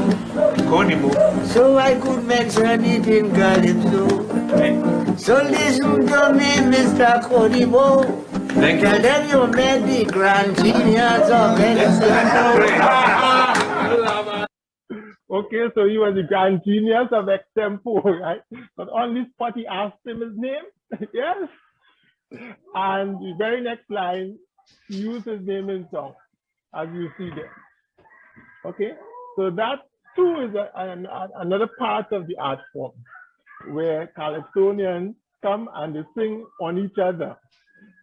Konimo. So I could mention it in Calypso. So listen to me, Mr. Konimo. Tell them you met the grand genius of extempo. Okay, so he was the grand genius of extempo, right? But on this spot, he asked him his name. Yes. And the very next line, he used his name in song, as you see there. Okay, so that too is another part of the art form, where Calypsonians come and they sing on each other,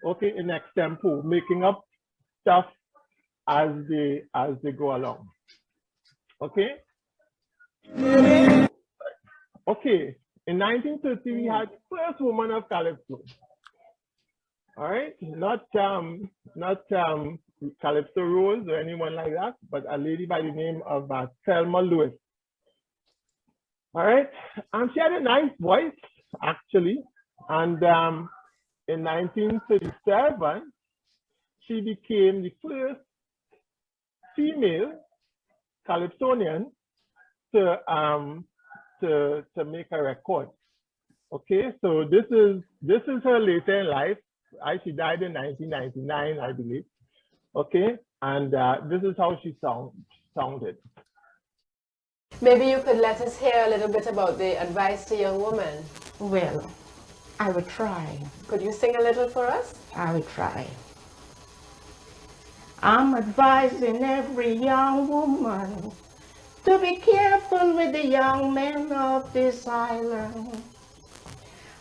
okay, in extempo, making up stuff as they go along. Okay. Okay, in 1930 we had first woman of Calypso. All right, not Calypso Rose or anyone like that, but a lady by the name of Thelma Lewis. All right, she had a nice voice actually, and in 1937 she became the first female Calypsonian to make a record. Okay, so this is her later in life. She died in 1999, I believe. Okay, and this is how she sounded. Maybe you could let us hear a little bit about the advice to young women. Well, I will try. Could you sing a little for us? I will try. I'm advising every young woman to be careful with the young men of this island.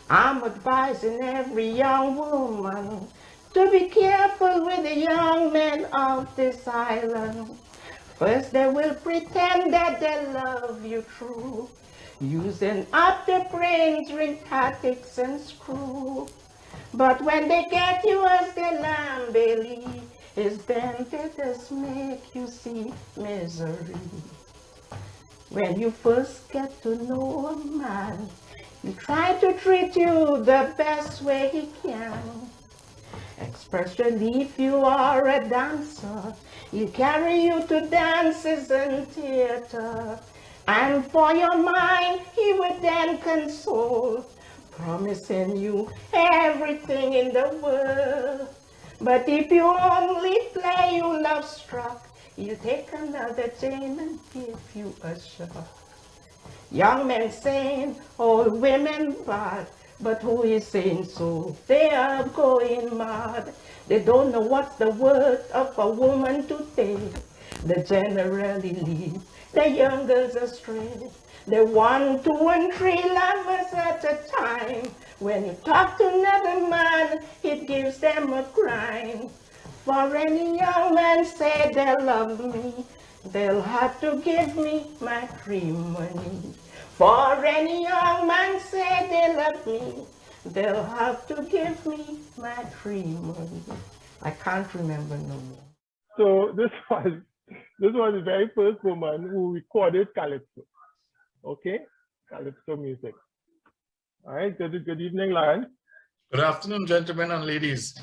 I'm advising every young woman to be careful with the young men of this island. First they will pretend that they love you true, using up their brains with tactics and screw. But when they get you as their lamb belly, is then they just make you see misery. When you first get to know a man, he try to treat you the best way he can. Especially if you are a dancer, he'll carry you to dances and theater. And for your mind, he would then console, promising you everything in the world. But if you only play you love struck, he'll take another chain and give you a shock. Young men saying, old women bad, But who is saying so? They are going mad. They don't know what's the worth of a woman today. They generally lead the young girls astray. They 1, 2, and 3 lovers at a time. When you talk to another man, it gives them a crime. For any young man say they love me, they'll have to give me my free money. For any young man say they love me, they'll have to give me my free money. I can't remember no more. So this was the very first woman who recorded Calypso. Okay, Calypso music. All right, good evening, Lauren. Good afternoon, gentlemen and ladies.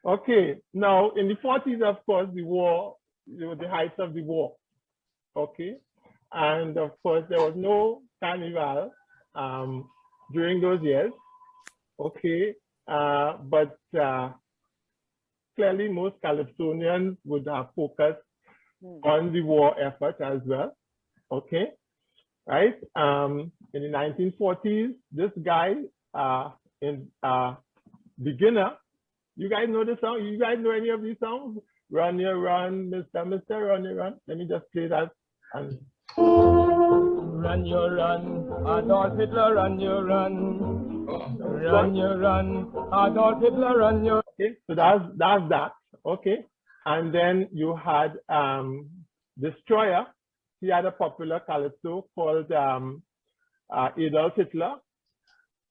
Okay, now in the 40s, of course, the war, the heights of the war. Okay, and of course, there was no carnival during those years. Okay, but clearly most Calypsonians would have focused on the war effort as well. Okay, right? In the 1940s, this guy Beginner, you guys know the song? You guys know any of these songs? Run Your Run, Mr. Run Your Run. Let me just play that. And run your run, Adolf Hitler, run your run. Run your run, Adolf Hitler, run your. Okay, so that's that. Okay, and then you had Destroyer. He had a popular calypso called Adolf Hitler.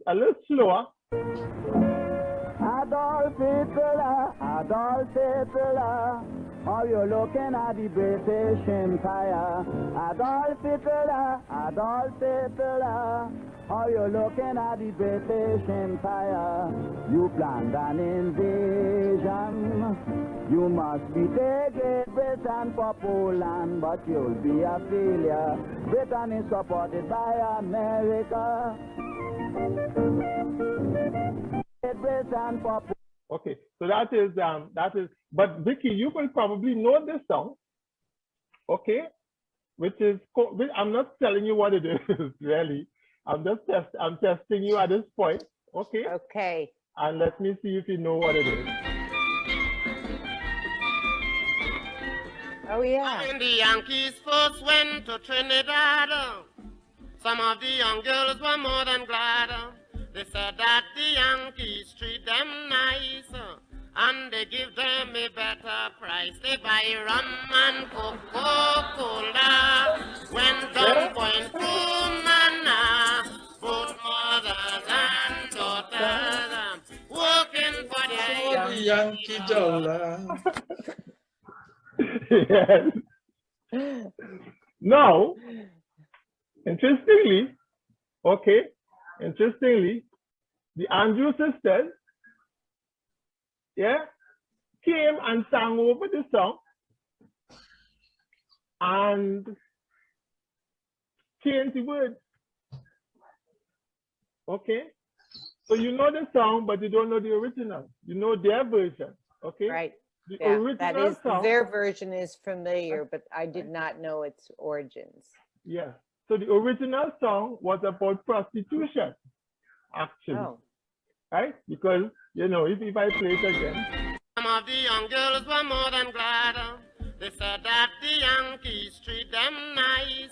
A little slower. Adolf Hitler, Adolf Hitler, how you looking at the British Empire? Adolf Hitler, Adolf Hitler, how you looking at the British Empire? You planned an invasion, you must be taking Britain for Poland, but you'll be a failure. Britain is supported by America. Okay, so that is, but Vicky, you will probably know this song, okay, which is, I'm not telling you what it is, really. I'm testing you at this point, okay? Okay. And let me see if you know what it is. Oh, yeah. When the Yankees first went to Trinidad, some of the young girls were more than glad. They said that the Yankees treat them nice, and they give them a better price. They buy rum and Coca-Cola when Don Point Kumana, both mothers and daughters, working for the Yankee dollar. Yes. Now, interestingly, the Andrew sisters, came and sang over the song and changed the words. Okay, so you know the song, but you don't know the original. You know their version. Okay, right. The Yeah, original that is song, their version is familiar, but I did not know its origins. Yeah. So the original song was about prostitution, actually. Oh. Right? Because, if I play it again. Some of the young girls were more than glad. They said that the Yankees treat them nice,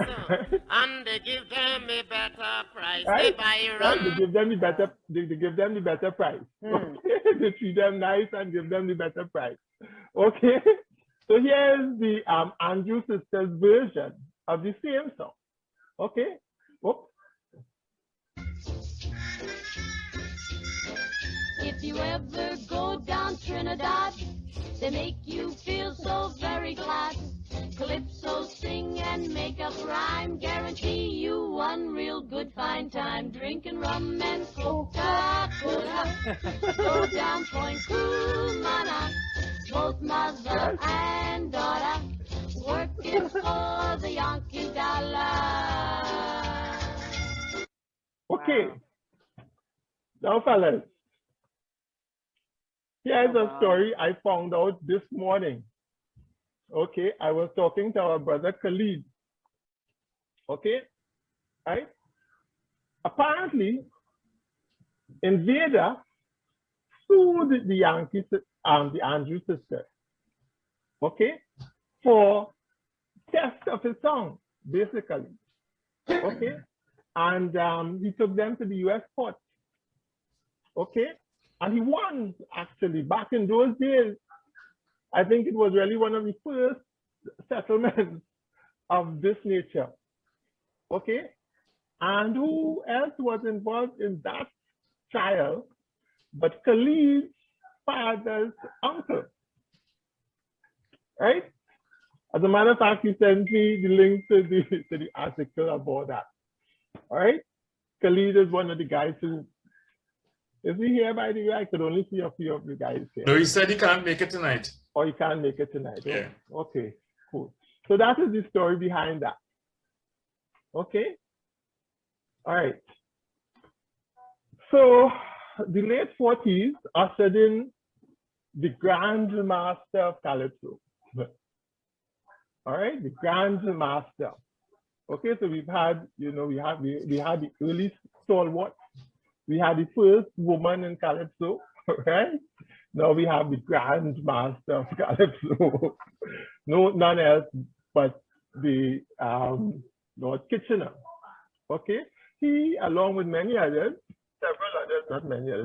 and they give them a better price. Right? They buy rum. They give them the better. They give them the better price. They treat them nice and give them the better price. Okay. So here's the Andrew sisters version of the same song. Okay. Oops. If you ever go down Trinidad, they make you feel so very glad. Calypso sing and make up rhyme, guarantee you one real good fine time. Drinking rum and Coca-Cola, go down Point Kumana, both mother and daughter, working for the Yankee dollar. Okay. Now, fellas, here's a story I found out this morning. Okay, I was talking to our brother Khalid. Okay, right? apparently, Invader sued the Yankees, the Andrews sisters, okay, for theft of his song, basically, okay, and he took them to the U.S. court, okay, and he won. Actually, back in those days, I think it was really one of the first settlements of this nature, okay, and who else was involved in that trial but Khalid's father's uncle, right? As a matter of fact, he sent me the link to the article about that. All right. Khalid is one of the guys who is he here, by the way? I could only see a few of the guys here. No, he said he can't make it tonight. Oh, he can't make it tonight. Oh, yeah. Okay, cool. So that is the story behind that. Okay. All right. So the late 40s ushered in the Grand Master of Calypso. All right, the Grand Master. Okay, so we've had, you know, we had the early stalwart. We had the first woman in Calypso, right? Now we have the Grand Master of Calypso. None else but the Lord Kitchener. Okay, he, along with many others,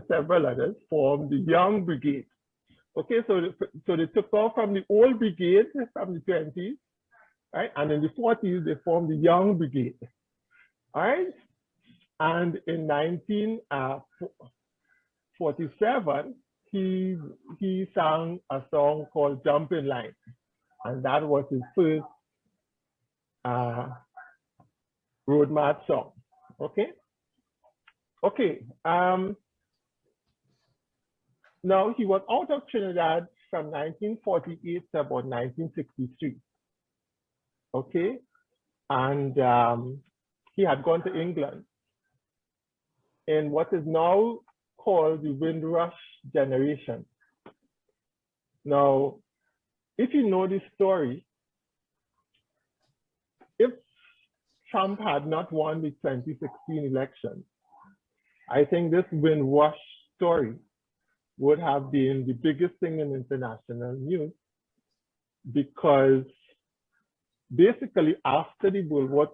several others, formed the Young Brigade. Okay, so they took off from the old brigade from the 20s, right? And in the 40s, they formed the Young Brigade, all right? And in 1947, he sang a song called Jumping Line. And that was his first road march song, okay? Okay, now he was out of Trinidad from 1948 to about 1963, okay? And he had gone to England in what is now called the Windrush generation. Now, if you know this story, if Trump had not won the 2016 election, I think this Windrush story would have been the biggest thing in international news, because basically after World War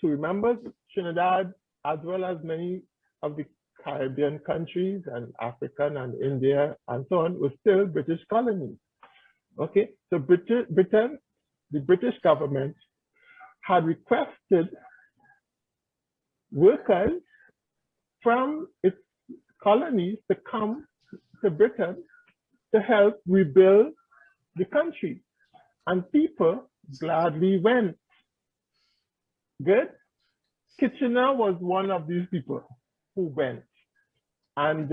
II, remember Trinidad, as well as many of the Caribbean countries and African and India and so on, were still British colonies. Okay, so Britain, the British government had requested workers from its colonies to come to Britain to help rebuild the country. And people gladly went. Good? Kitchener was one of these people who went. And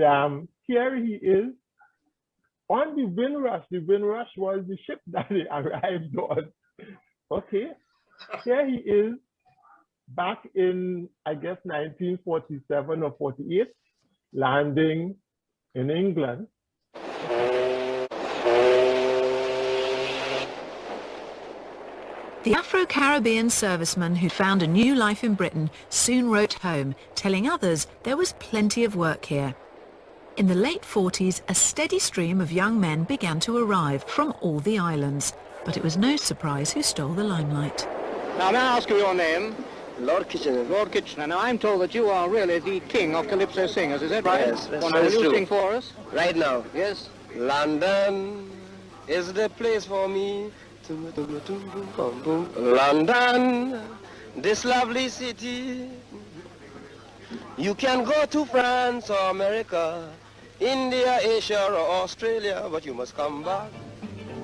here he is on the Windrush. The Windrush was the ship that they arrived on. Okay? Here he is back in, I guess, 1947 or 48, landing in England. The Afro-Caribbean serviceman who found a new life in Britain soon wrote home, telling others there was plenty of work here. In the late 40s, a steady stream of young men began to arrive from all the islands, but it was no surprise who stole the limelight. Now, may I ask you your name? Lord Kitchener. Lord Kitchener. Now, I'm told that you are really the king of Calypso singers, is that right? Yes, well, now, will you sing for us? Right now? Yes. London is the place for me. London, this lovely city. You can go to France or America, India, Asia or Australia, but you must come back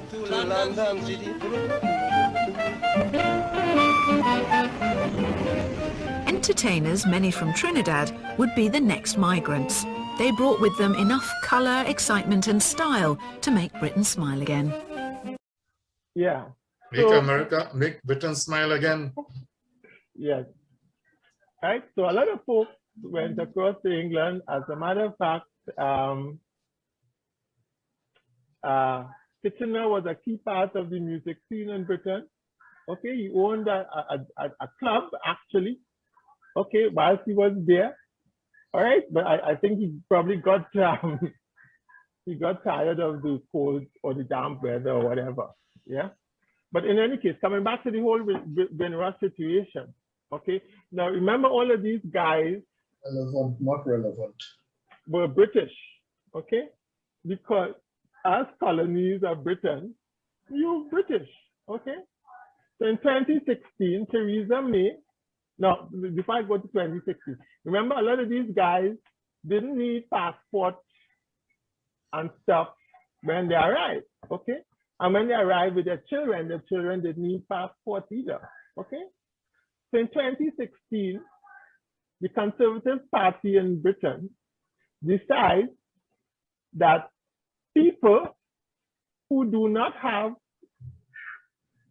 to London City. Entertainers, many from Trinidad, would be the next migrants. They brought with them enough colour, excitement and style to make Britain smile again. Yeah. Make Britain smile again. Yes. Right. So a lot of folks went across to England. As a matter of fact, Kitchener was a key part of the music scene in Britain. Okay, he owned a club actually okay, whilst he was there. All right, but I think he probably got he got tired of the cold or the damp weather or whatever. Yeah. But in any case, coming back to the whole Benra situation, okay? Now, remember all of these guys relevant, not relevant, were British, okay? Because as colonies of Britain, you're British, okay? So in 2016, Theresa May, now, before I go to 2016, remember a lot of these guys didn't need passports and stuff when they arrived, okay? And when they arrived with their children didn't need passports either, okay? So in 2016, the Conservative Party in Britain decides that people who do not have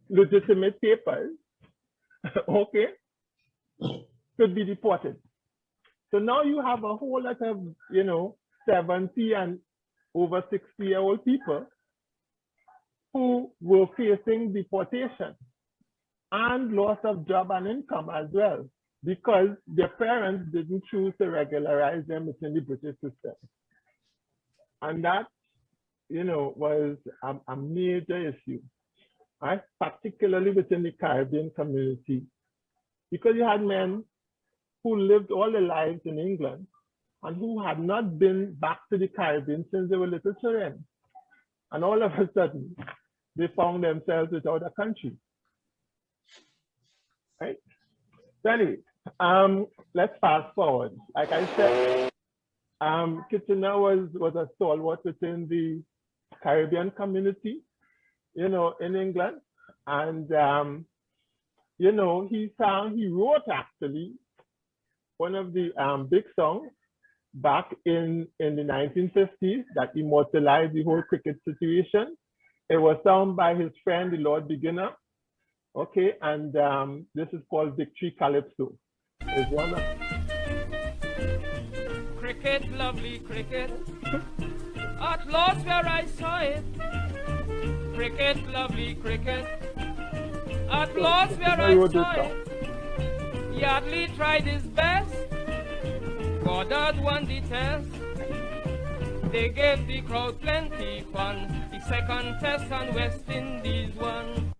legitimate papers, okay, could be deported. So now you have a whole lot of, 70 and over 60-year-old people who were facing deportation and loss of job and income as well, because their parents didn't choose to regularize them within the British system. And that, was a major issue, right? Particularly within the Caribbean community, because you had men who lived all their lives in England and who had not been back to the Caribbean since they were little children. And all of a sudden, they found themselves without a country, right? So anyway, let's fast forward. Like I said, Kitchener was a stalwart within the Caribbean community, in England. And, he wrote actually one of the big songs back in the 1950s that immortalized the whole cricket situation. It was sung by his friend, the Lord Beginner. Okay, and this is called Victory Calypso. It's one of... Cricket, lovely cricket, at last where I saw it. Cricket, lovely cricket, at last where I saw it. Yardley tried his best, Goddard won the test. They gave the crowd plenty fun. The second test and West Indies won.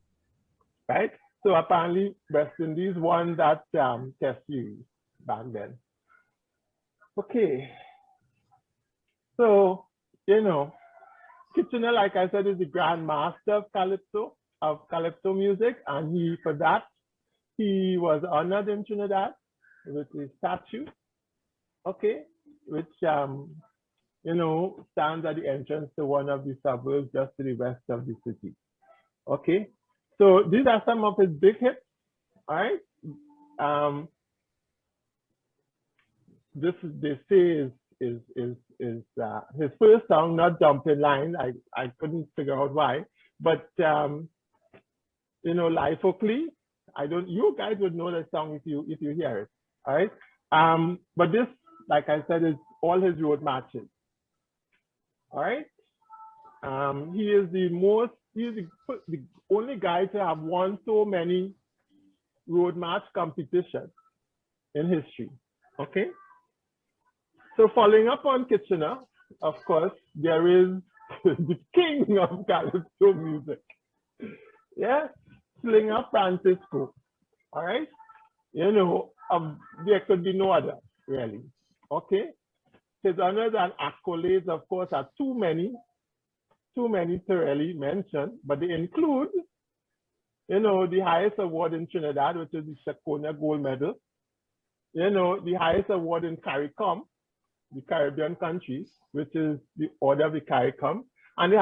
Right? So apparently West Indies won that test series back then. Okay. So, Kitchener, like I said, is the Grand Master of Calypso music. And for that, he was honored in Trinidad with a statue, okay, which, stands at the entrance to one of the suburbs just to the west of the city. Okay, so these are some of his big hits. All right. This they say is his first song, not Jumping Line. I couldn't figure out why, but Life Oakley. You guys would know the song if you hear it. All right. But this, like I said, is all his road marches. All right. He is the only guy to have won so many road march competitions in history. Okay. So following up on Kitchener, of course, there is the king of Calypso music. Yeah, Slinger Francisco. All right. There could be no other, really. Okay. His honors and accolades, of course, are too many to really mention, but they include, the highest award in Trinidad, which is the Seconia Gold Medal, the highest award in CARICOM, the Caribbean country, which is the Order of the CARICOM, and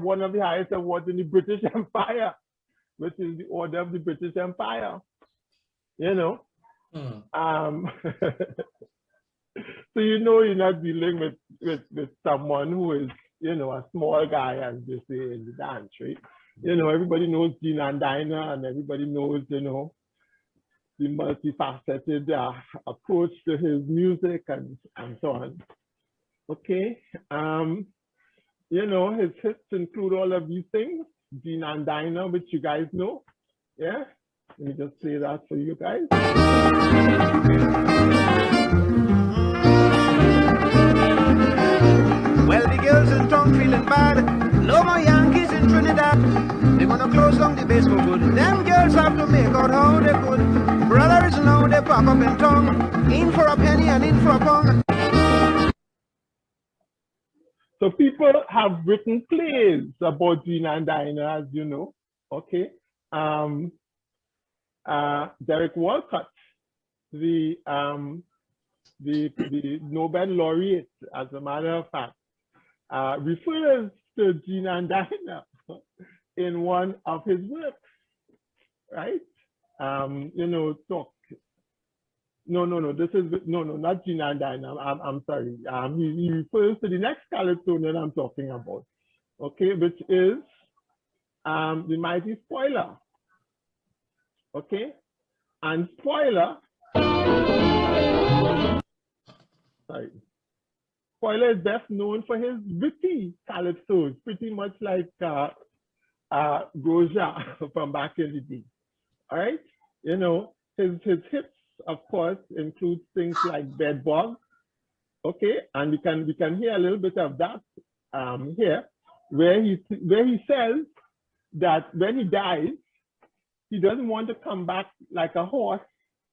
one of the highest awards in the British Empire, which is the Order of the British Empire. So you're not dealing with someone who is, a small guy, as they say in the dance, right? Everybody knows Gene and Dinah, and everybody knows, the multifaceted approach to his music and so on. Okay. His hits include all of these things, Gene and Dinah, which you guys know. Yeah. Let me just play that for you guys. Well, the girls in town feeling bad. No more Yankees in Trinidad. They're gonna close down the base for good. Them girls have to make out how they could. Brothers now they pop up in tongue. In for a penny and in for a pound. So people have written plays about Gina and Dinah, as you know. Okay. Derek Walcott, the Nobel laureate, as a matter of fact, refers to Gina and Dinah in one of his works, right? Talk. No, this is, not Gina and Dinah. I'm sorry. He refers to the next Calypso that I'm talking about, okay, which is the Mighty Spoiler, okay? And Spoiler, Spoiler is best known for his witty calypsos, pretty much like Groja from back in the day. All right, his hits, of course, include things like Bedbug. Okay, and we can hear a little bit of that here, where he says that when he dies, he doesn't want to come back like a horse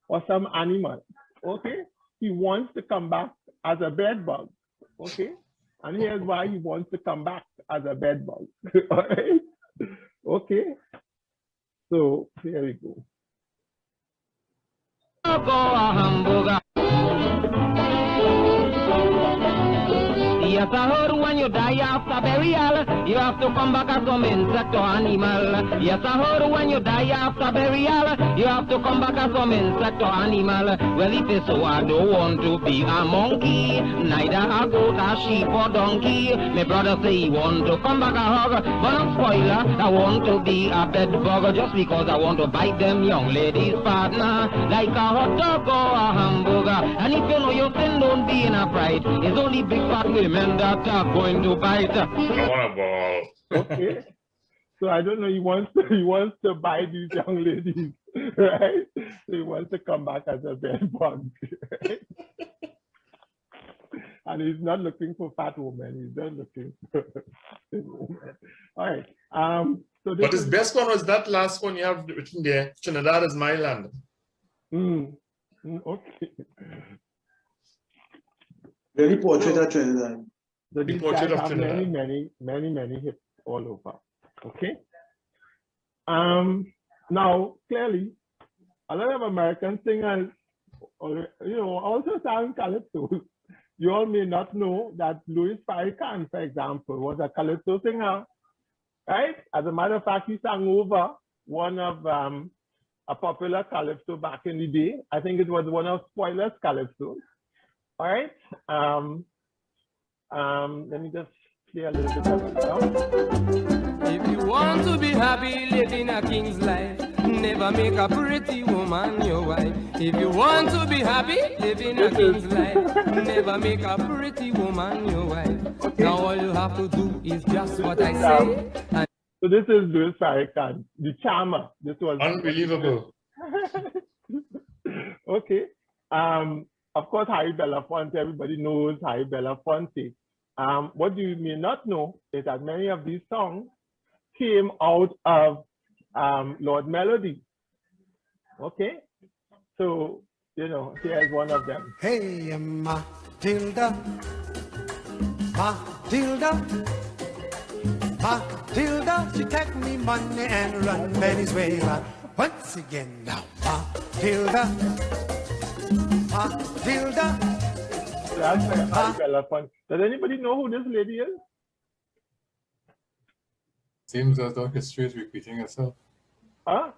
or some animal. Okay, he wants to come back as a bedbug. Okay, and here's why he wants to come back as a bedbug. All right, okay, so here we go. Yes, I heard when you die after burial, you have to come back as some insect or animal. Yes, I heard when you die after burial, you have to come back as some insect or animal. Well, it is so I don't want to be a monkey, neither a goat, a sheep or donkey. My brother say he want to come back a hog, but I'm spoiler, I want to be a bed bug just because I want to bite them young ladies' partner like a hot dog or a hamburger. And if you know your sin, don't be in a fright. It's only big fat women that are going to bite. I want a ball. Okay. So I don't know, he wants to buy these young ladies, right? So he wants to come back as a bed bug. Right? And he's not looking for fat women, he's just looking for women. All right. So but his best one was that last one you have written there, Trinidad is my land. Okay. Very portrait of Trinidad. So these guys have many hits all over. Okay. Now clearly, a lot of American singers, also sang calypso. You all may not know that Louis Farrakhan, for example, was a calypso singer, right? As a matter of fact, he sang over one of a popular calypso back in the day. I think it was one of Spoiler's calypsos. All right. Let me just play a little bit of it now. If you want to be happy living a king's life, never make a pretty woman your wife. If you want to be happy living a king's life, never make a pretty woman your wife. Okay. Now all you have to do is just what I say. So this is Louis Farrakhan, the charmer. This was unbelievable. Okay. Of course, Harry Belafonte, everybody knows Harry Belafonte. What you may not know is that many of these songs came out of Lord Melody. Okay? So, here's one of them. Hey, Matilda, Matilda, she take me money and run Venezuela. Once again now, Matilda. That's Harry Belafonte. Does anybody know who this lady is? Seems as though history is repeating itself. Huh?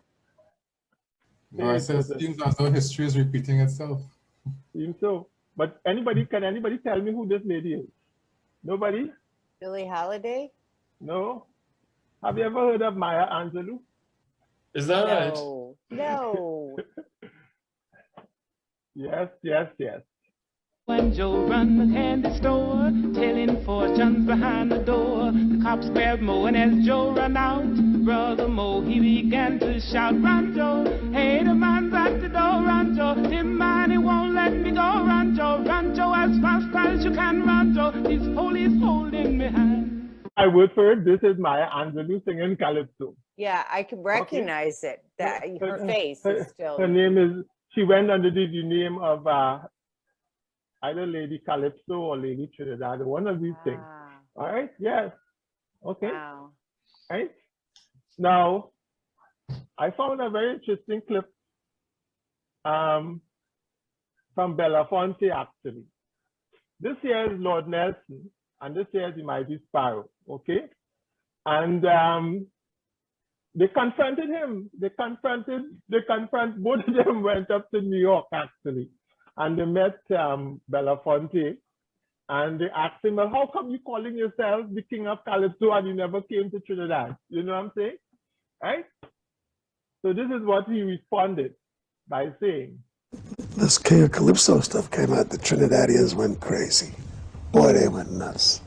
No, I said it seems as though history is repeating itself. Seems so. But can anybody tell me who this lady is? Nobody? Billie Holiday? No. Have you ever heard of Maya Angelou? Is that right? No. Yes. When Joe run the candy store, telling fortunes behind the door, the cops grabbed Mo, and as Joe ran out, Brother Mo, he began to shout, "Run, Joe! Hey, the man's at the door, run, Joe! Tim man, he won't let me go, run, Joe! Run, Joe, as fast as you can, run, Joe! These police holding me hand." I would for it. This is Maya Angelou singing Calypso. Yeah, I can recognize it. That her face is still. Her name is. She went under the name of either Lady Calypso or Lady Trinidad, one of these things. All right. Yes. Okay. Wow. Right. Now, I found a very interesting clip from Belafonte, actually. This here is Lord Nelson, and this here is the Mighty Sparrow, okay? And they confronted him. Both of them went up to New York, actually, and they met Belafonte, and they asked him, well, how come you calling yourself the King of Calypso and you never came to Trinidad? You know what I'm saying? Right? So this is what he responded by saying. This King of Calypso stuff came out, the Trinidadians went crazy. Boy, they went nuts.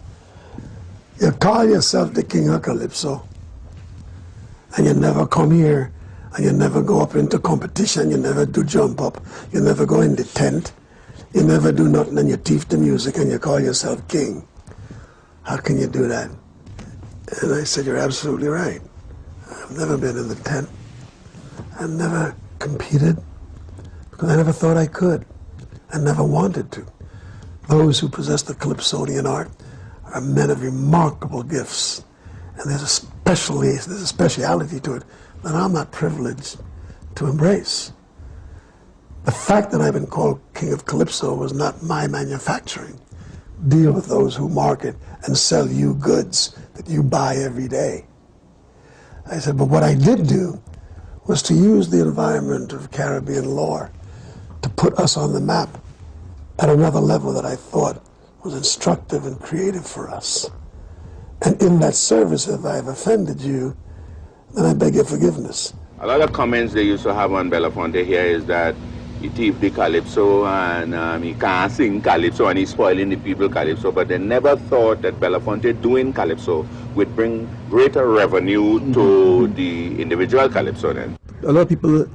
You call yourself the King of Calypso, and you never come here, and you never go up into competition, you never do jump up, you never go in the tent, you never do nothing, and you teach the music, and you call yourself king. How can you do that? And I said, you're absolutely right. I've never been in the tent. I've never competed, because I never thought I could. I never wanted to. Those who possess the Calypsonian art are men of remarkable gifts. And there's a speciality to it that I'm not privileged to embrace. The fact that I've been called King of Calypso was not my manufacturing. Deal with those who market and sell you goods that you buy every day. I said, but what I did do was to use the environment of Caribbean lore to put us on the map at another level that I thought was instructive and creative for us. And in that service, if I've offended you, then I beg your forgiveness. A lot of comments they used to have on Belafonte here is that he thief the Calypso and he can't sing Calypso and he's spoiling the people Calypso, but they never thought that Belafonte doing Calypso would bring greater revenue to the individual Calypso then. A lot of people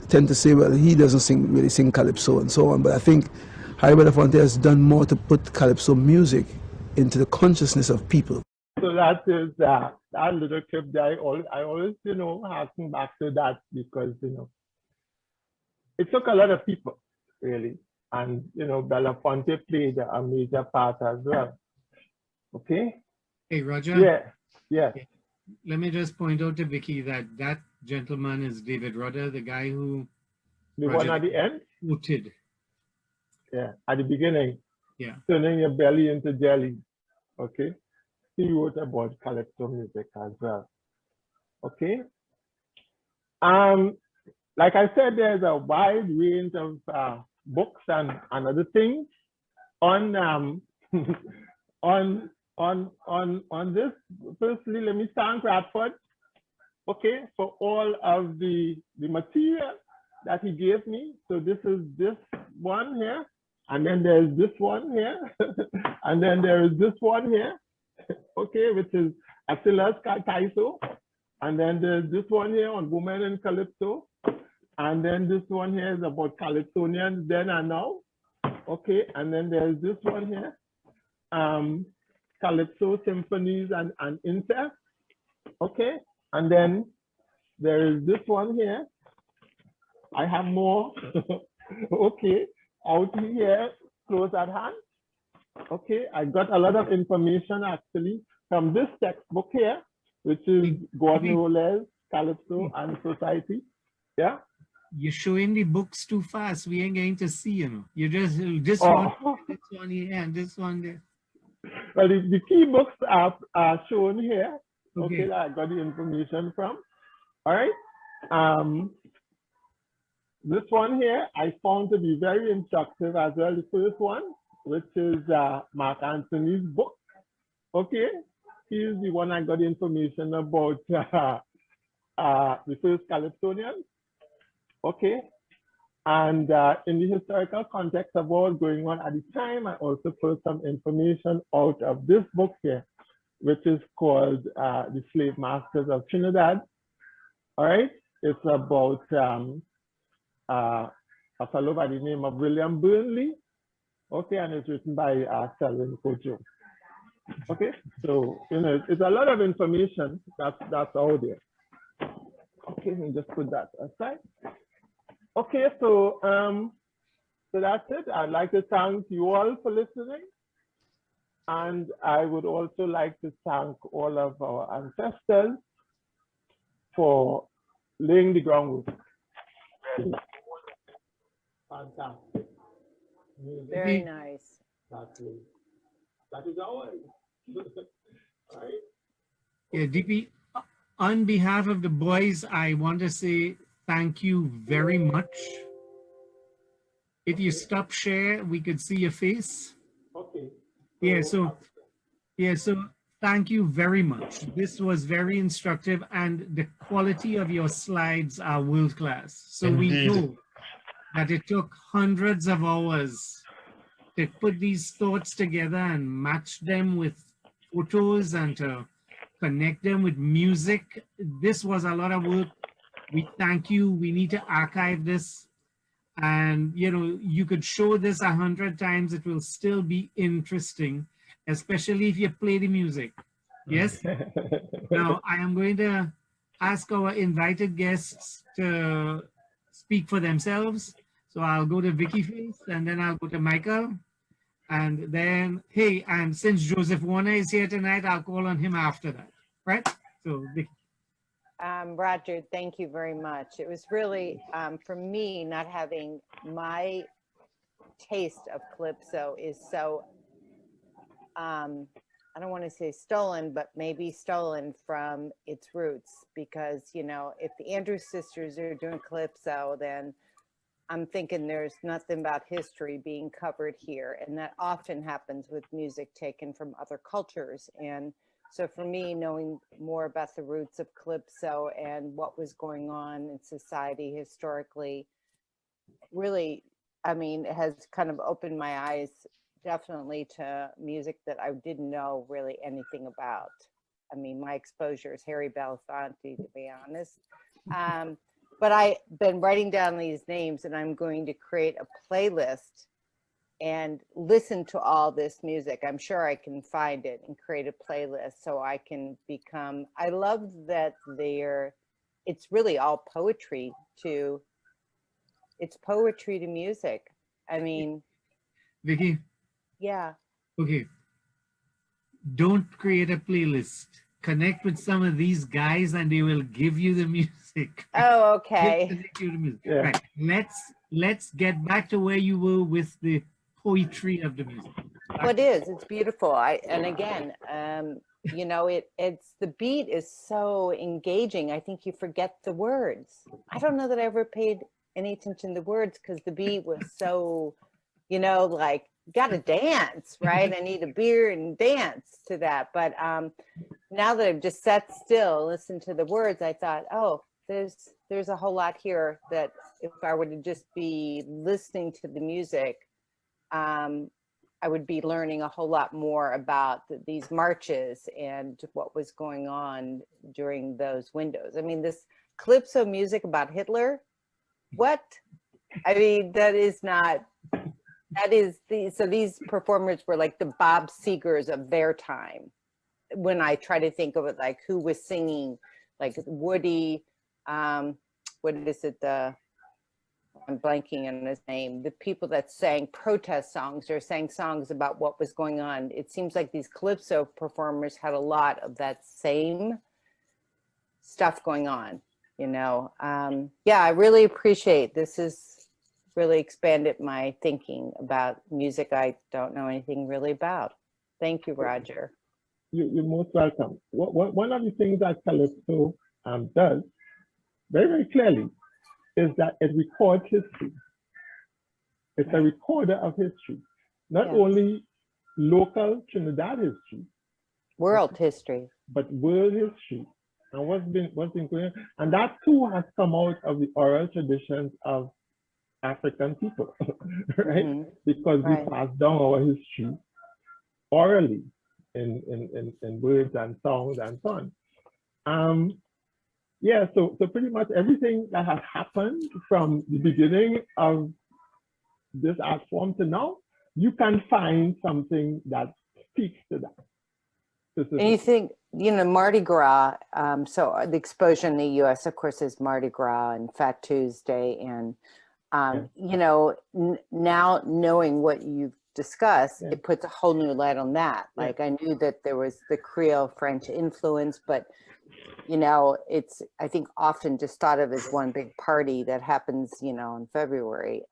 tend to say, well, he doesn't really sing Calypso and so on, but I think Harry Belafonte has done more to put Calypso music into the consciousness of people. So that is that little clip that I always, harken back to that because, it took a lot of people, really. And, Belafonte played a major part as well. Okay? Hey, Roger? Yeah. Let me just point out to Vicky that gentleman is David Rudder, the guy who... The one at the end? Quoted. Yeah, at the beginning. Yeah. Turning your belly into jelly. Okay? He wrote about Calypso music as well. Okay? Like I said, there's a wide range of books and other things on on this. Firstly, let me thank Radford, okay, for all of the material that he gave me. So this is this one here, and then there's this one here, and then there is this one here, okay, which is Attila's Kaiso, and then there's this one here on Women in Calypso, and then this one here is about Calypsonians then and now, okay, and then there's this one here, Calypso symphonies and incest, okay, and then there is this one here. I have more, okay, out here, close at hand. Okay, I got a lot of information actually from this textbook here, which is Gordon Rolles, Calypso and Society. Yeah. You're showing the books too fast. We ain't going to see, You just this one here, and this one there. Well, the key books are shown here. Okay, that I got the information from. All right. This one here I found to be very instructive as well. The first one, which is Mark Anthony's book. Okay, he's the one I got information about the first Calypsonians. Okay, And in the historical context of what was going on at the time, I also pulled some information out of this book here, which is called The Slave Masters of Trinidad. All right, it's about a fellow by the name of William Burnley. Okay, and it's written by Selwyn Kojo. Okay, so it's a lot of information that's out there. Okay, let me just put that aside. Okay, so so that's it. I'd like to thank you all for listening, and I would also like to thank all of our ancestors for laying the groundwork. Fantastic. Very nice. That is ours. Right? Yeah, DP, on behalf of the boys, I want to say thank you very much. If you stop share, we could see your face. Okay. Yeah, so thank you very much. This was very instructive, and the quality of your slides are world class. So we know that it took hundreds of hours to put these thoughts together and match them with photos and to connect them with music. This was a lot of work. We thank you. We need to archive this. And, you could show this 100 times. It will still be interesting, especially if you play the music. Yes? Now, I am going to ask our invited guests to speak for themselves. So I'll go to Vicky first, and then I'll go to Michael. And then, hey, and since Joseph Warner is here tonight, I'll call on him after that, right? So, Vicky. Roger, thank you very much. It was really, for me, not having my taste of Calypso is so, I don't want to say stolen, but maybe stolen from its roots. Because, if the Andrews sisters are doing Calypso, then I'm thinking there's nothing about history being covered here. And that often happens with music taken from other cultures. And so for me, knowing more about the roots of Calypso and what was going on in society historically, really, it has kind of opened my eyes definitely to music that I didn't know really anything about. My exposure is Harry Belafonte, to be honest. But I've been writing down these names, and I'm going to create a playlist and listen to all this music. I'm sure I can find it and create a playlist so I can become, I love that it's really all poetry it's poetry to music. Vicky? Yeah. Okay. Don't create a playlist. Connect with some of these guys and they will give you the music. Oh, okay. Connect you to music. Yeah. Right. Let's get back to where you were with the poetry of the music. Well, it is. It's beautiful. And again, it's the beat is so engaging. I think you forget the words. I don't know that I ever paid any attention to the words because the beat was so, like, gotta dance, right? I need a beer and dance to that. But now that I've just sat still, listened to the words, I thought, oh, there's a whole lot here that if I were to just be listening to the music, I would be learning a whole lot more about these marches and what was going on during those windows. This Calypso music about Hitler, what? So these performers were like the Bob Segers of their time. When I try to think of it, like who was singing, like Woody, what is it? I'm blanking on his name. The people that sang protest songs or sang songs about what was going on. It seems like these Calypso performers had a lot of that same stuff going on, Yeah, I really appreciate this. Has really expanded my thinking about music I don't know anything really about. Thank you, Roger. You're most welcome. One of the things that Calypso does very, very clearly is that it records history. It's a recorder of history, not only local Trinidad history, world history, but world history, and what's been going on. And that too has come out of the oral traditions of African people, right? Mhm. Because we Right. pass down our history orally in words and songs and so on. Yeah, so pretty much everything that has happened from the beginning of this art form to now, you can find something that speaks to that. And you think, you know, Mardi Gras, so the exposure in the US, of course, is Mardi Gras and Fat Tuesday. And, you know, now knowing what you've discussed, it puts a whole new light on that. Like I knew that there was the Creole French influence, but, you know, it's, I think, often just thought of as one big party that happens, you know, in February.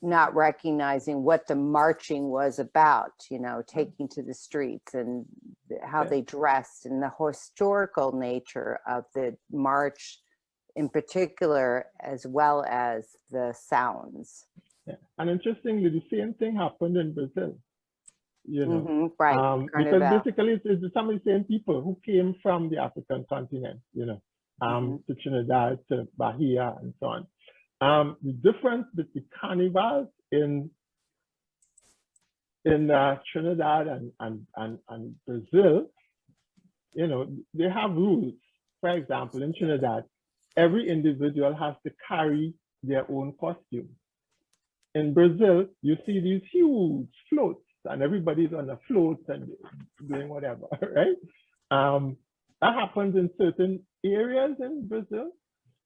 Not recognizing what the marching was about, you know, taking to the streets and how they dressed and the historical nature of the march in particular, as well as the sounds. Yeah. And interestingly, the same thing happened in Brazil, you know, right. because basically it's some of the same people who came from the African continent, you know, to Trinidad, to Bahia, and so on. The difference with the carnivals in Trinidad and Brazil, you know, they have rules. For example, in Trinidad, every individual has to carry their own costume. In Brazil, you see these huge floats, and everybody's on a float and doing whatever, right? That happens in certain areas in Brazil,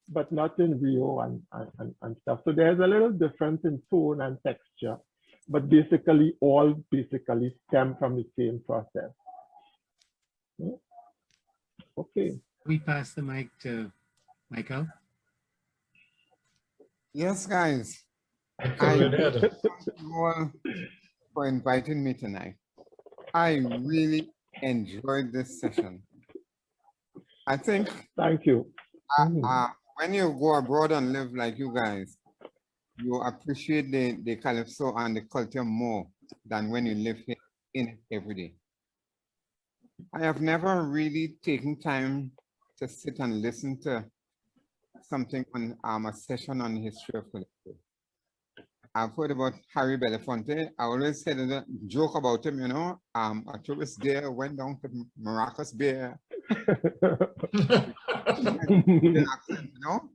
but not in Rio and stuff. So there's a little difference in tone and texture, but basically all stem from the same process. Okay. We pass the mic to Michael. Yes, guys. I thank you all for inviting me tonight. I really enjoyed this session. I think. Thank you. When you go abroad and live like you guys, you appreciate the Calypso and the culture more than when you live here in it every day. I have never really taken time to sit and listen to something on a session on the history of Calypso. I've heard about Harry Belafonte. I always said a joke about him, you know, a tourist there went down to Maracas Bay. You know?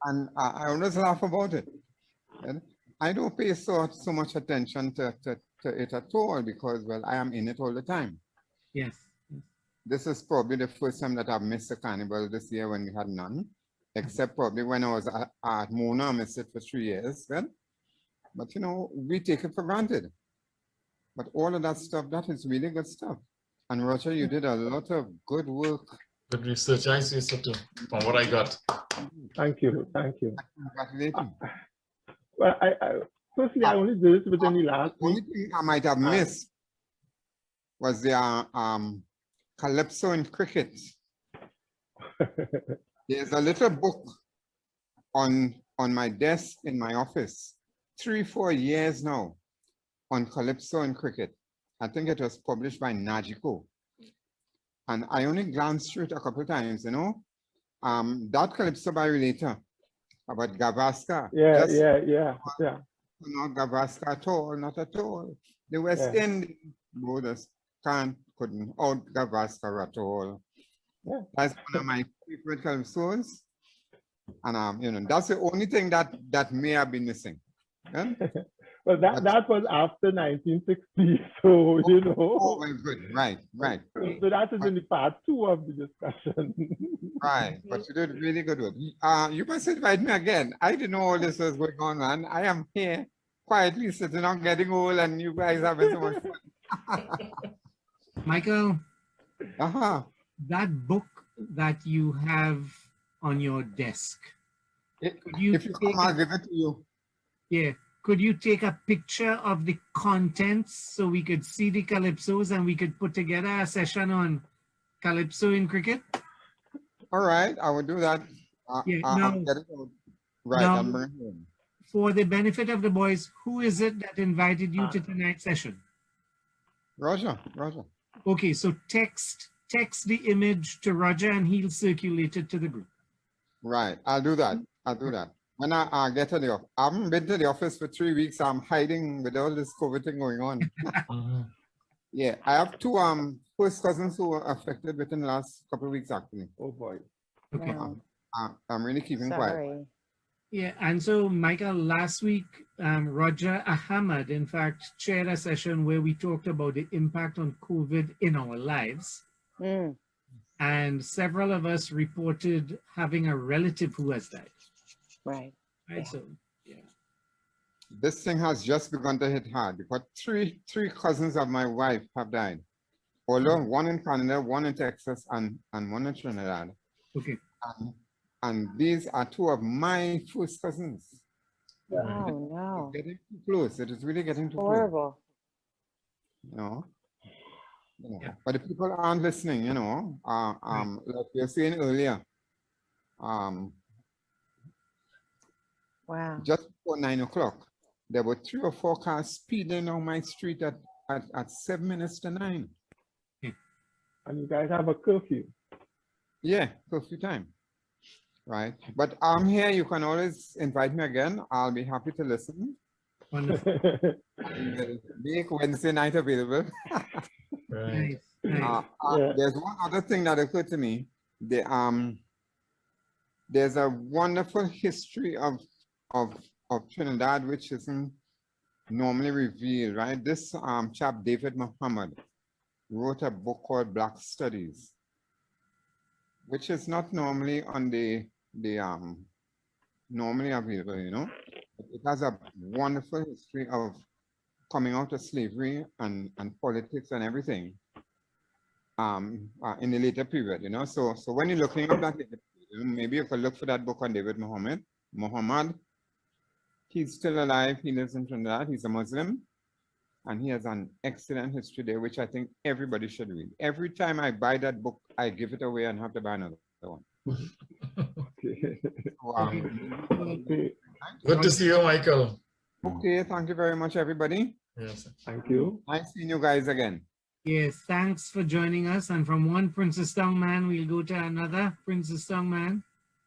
And I always laugh about it. And I don't pay so much attention to it at all because, well, I am in it all the time. Yes. This is probably the first time that I've missed a carnival this year when we had none, except probably when I was at Mona. I missed it for 3 years. Well, but, you know, we take it for granted. But all of that stuff, that is really good stuff. And Roger, you did a lot of good work. Good research, I say so too, from what I got. Thank you, thank you. Congratulations. Well, personally, I only did it within the last week. The only thing I might have missed was the Calypso in cricket. There's a little book on my desk in my office, 3-4 years now, on Calypso in cricket. I think it was published by Najiko. And I only glanced through it a couple of times, you know. That Calypso by Relator about Gavaskar. Yeah. Not Gavaskar at all, not at all. The West End borders couldn't out Gavaskar at all. Yeah. That's one of my favorite Calypsos. And you know, that's the only thing that may have been missing. Yeah? Well, that was after 1960, so you know. Oh, well, good, right. So that is in the part 2 of the discussion. Right, but you did really good work. You must invite me again. I didn't know all this was going on, man. I am here quietly sitting on getting old, and you guys having so much fun. Michael, that book that you have on your desk, if you come, I'll give it to you. Yeah. Could you take a picture of the contents so we could see the Calypsos and we could put together a session on Calypso in cricket? All right, I will do that. Now, for the benefit of the boys, who is it that invited you to tonight's session? Roger. Okay, so text the image to Roger and he'll circulate it to the group. Right, I'll do that. when I get to the office, I haven't been to the office for 3 weeks. I'm hiding with all this COVID thing going on. Yeah, I have two first cousins who were affected within the last couple of weeks, actually. Oh boy. Okay. I'm really keeping quiet. Sorry. Yeah, and so Michael, last week, Roger Ahmad, in fact, chaired a session where we talked about the impact on COVID in our lives. And several of us reported having a relative who has died. Right. Right. So, yeah. This thing has just begun to hit hard because three cousins of my wife have died. Although one in Canada, one in Texas, and one in Trinidad. Okay. And these are two of my first cousins. Oh no. It's getting too close. It is really getting too Horrible. close. You know? But the people aren't listening, you know. Like we were saying earlier, wow. Just before 9 o'clock, there were 3 or 4 cars speeding on my street at 7 minutes to 9. And you guys have a curfew. Yeah, curfew time. Right. But I'm here. You can always invite me again. I'll be happy to listen. Wonderful. Make Wednesday night available. Nice. There's one other thing that occurred to me. There's a wonderful history of Trinidad which isn't normally revealed, right? This chap David Muhammad wrote a book called Black Studies, which is not normally on the normally available, you know. It has a wonderful history of coming out of slavery and politics and everything in the later period, you know. So when you're looking up that, maybe you could look for that book on David Muhammad. He's still alive. He lives in Trinidad. He's a Muslim. And he has an excellent history there, which I think everybody should read. Every time I buy that book, I give it away and have to buy another one. Good to see you, Michael. Okay, thank you very much, everybody. Yes. Thank you. Nice seeing you guys again. Yes, thanks for joining us. And from one Princess Town man, we'll go to another Princess Town man.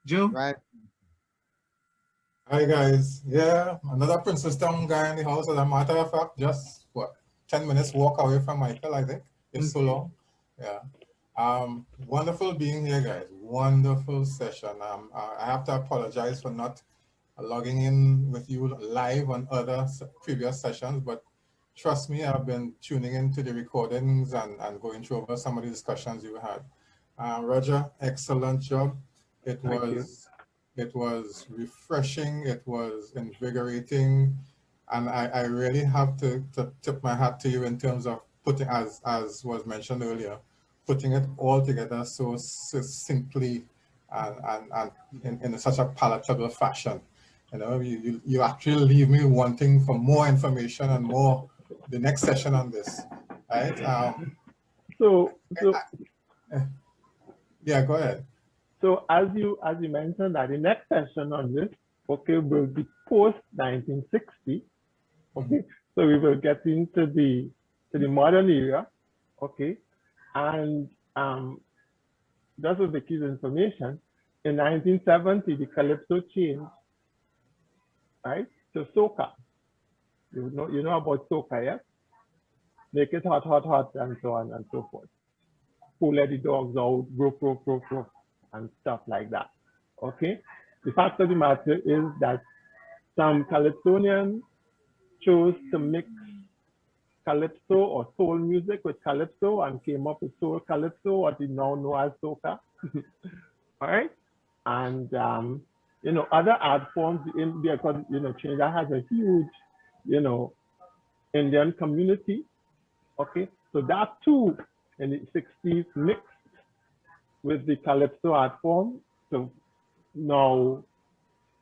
Joe? Right. Hi, guys. Yeah, another Princess Town guy in the house. As a matter of fact, just, 10 minutes walk away from Michael, I think. It's so long. Yeah. Wonderful being here, guys. Wonderful session. I have to apologize for not logging in with you live on other previous sessions, but trust me, I've been tuning into the recordings and going through over some of the discussions you had. Roger, excellent job. It was refreshing. It was invigorating. And I really have to tip my hat to you in terms of putting, as was mentioned earlier, putting it all together so succinctly and in such a palatable fashion. You know, you actually leave me wanting for more information and more the next session on this, right? Yeah, go ahead. So as you mentioned that the next session on this, okay, will be post 1960. Okay, so we will get into the modern era, okay, and just with the key information, in 1970 the Calypso changed, right, to soca. You know about soca, yes? Make it hot, hot, hot, and so on and so forth. Who let the dogs out, roof, and stuff like that. Okay. The fact of the matter is that some Calypsonians chose to mix Calypso or soul music with Calypso and came up with soul Calypso, what we now know as soca. All right. And you know, other art forms in because Trinidad has a huge, Indian community. Okay. So that too in the 60s mixed with the Calypso art form to now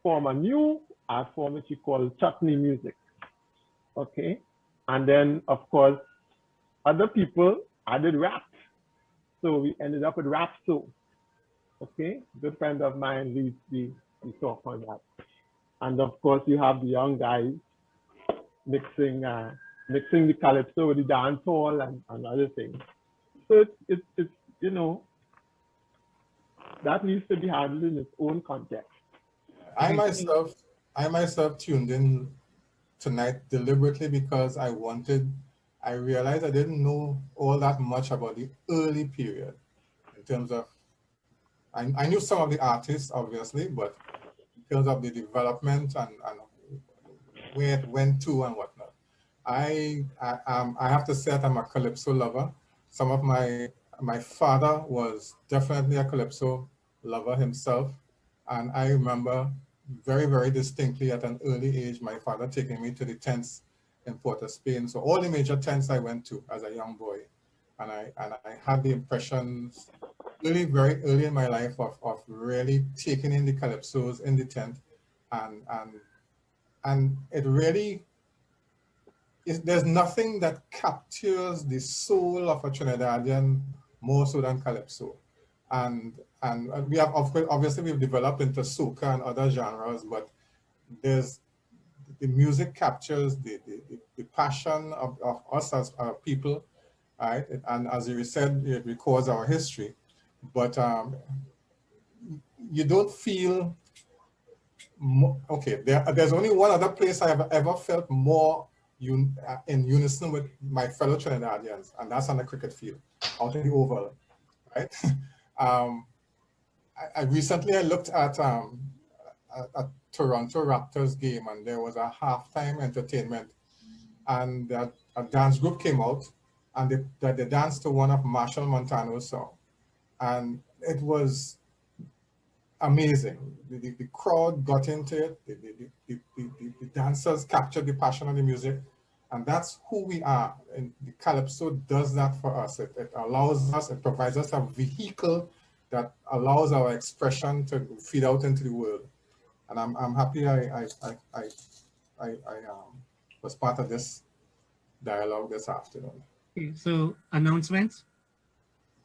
form a new art form which you call chutney music. Okay. And then of course other people added rap. So we ended up with rap soul. Okay. Good friend of mine leads the talk on that. And of course you have the young guys mixing the Calypso with the dance hall and other things. So it's that needs to be handled in its own context. I myself tuned in tonight deliberately because I realized I didn't know all that much about the early period in terms of, I knew some of the artists obviously, but in terms of the development and where it went to and whatnot. I have to say that I'm a Calypso lover. Some of my father was definitely a Calypso lover himself. And I remember very, very distinctly at an early age, my father taking me to the tents in Port of Spain. So all the major tents I went to as a young boy. And I had the impressions really very early in my life of really taking in the Calypsos in the tent. And it really, there's nothing that captures the soul of a Trinidadian more so than Calypso. And we have, obviously we've developed into soca and other genres, but there's, the music captures the passion of us as people, right? And as you said, it records our history, but you don't feel, okay, there's only one other place I have ever felt more in unison with my fellow Trinidadians, and that's on the cricket field, out in the Oval, right? Recently I looked at a Toronto Raptors game, and there was a halftime entertainment, and a dance group came out, and they danced to one of Marshall Montano's songs, and it was amazing. The crowd got into it. The dancers captured the passion of the music, and that's who we are. And the Calypso does that for us. It allows us, it provides us a vehicle that allows our expression to feed out into the world. And I'm happy I was part of this dialogue this afternoon. Okay, so announcements.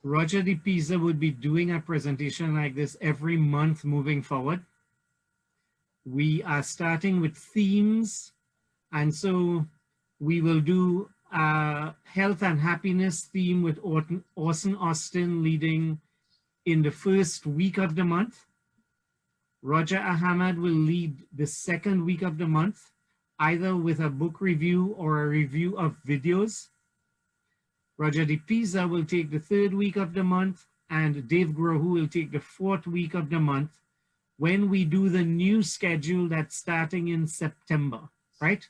Roger De Pisa would be doing a presentation like this every month moving forward. We are starting with themes, and so we will do a health and happiness theme with Orson Austin leading in the first week of the month. Roger Ahmad will lead the second week of the month, either with a book review or a review of videos. Roger De Pisa will take the third week of the month, and Dave Grohu will take the fourth week of the month when we do the new schedule that's starting in September, right?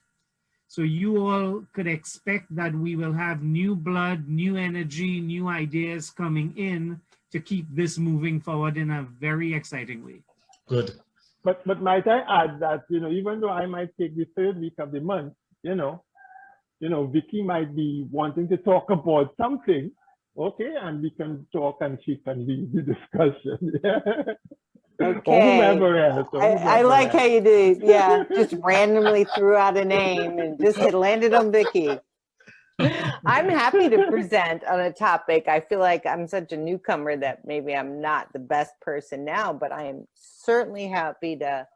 So you all could expect that we will have new blood, new energy, new ideas coming in to keep this moving forward in a very exciting way. Good. But might I add that, even though I might take the third week of the month, Vicky might be wanting to talk about something, okay, and we can talk and she can lead the discussion. Okay. Or whomever else. I like how you did, yeah, just randomly threw out a name and just it landed on Vicky. I'm happy to present on a topic. I feel like I'm such a newcomer that maybe I'm not the best person now, but I am certainly happy to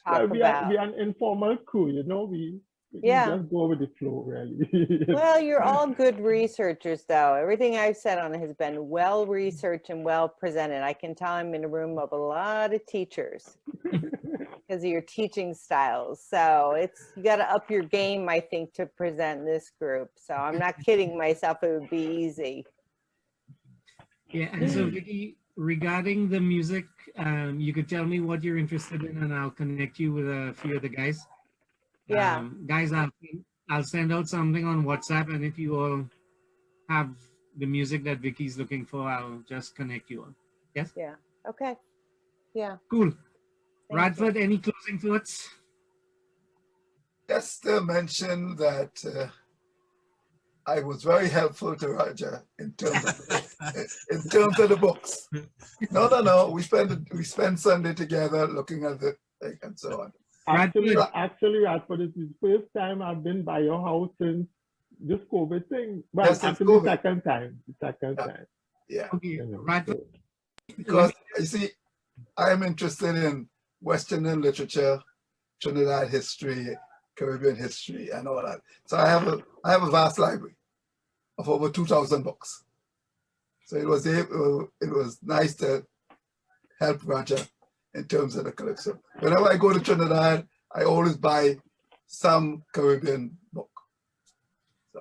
talk about. We are an informal crew, we just go with the flow, really. Well, you're all good researchers, though. Everything I've said on it has been well researched and well presented. I can tell I'm in a room of a lot of teachers because of your teaching styles. So you got to up your game, I think, to present this group. So I'm not kidding myself. It would be easy. Yeah, and so Vicky, regarding the music, you could tell me what you're interested in, and I'll connect you with a few of the guys. Yeah. Guys, I'll send out something on WhatsApp, and if you all have the music that Vicky's looking for, I'll just connect you on. Yes? Yeah. Okay. Yeah. Cool. Radford, any closing thoughts? Just to mention that I was very helpful to Roger in terms of the books. No. We spend Sunday together looking at the thing and so on. Actually, Radford, this is the first time I've been by your house since this COVID thing. Well, yes, actually, the second time. Yeah. Okay, Radford. Because you see, I am interested in West Indian literature, Trinidad history, Caribbean history, and all that. So I have a vast library of over 2,000 books. So it was nice to help Roger in terms of the Calypso. Whenever I go to Trinidad, I always buy some Caribbean book.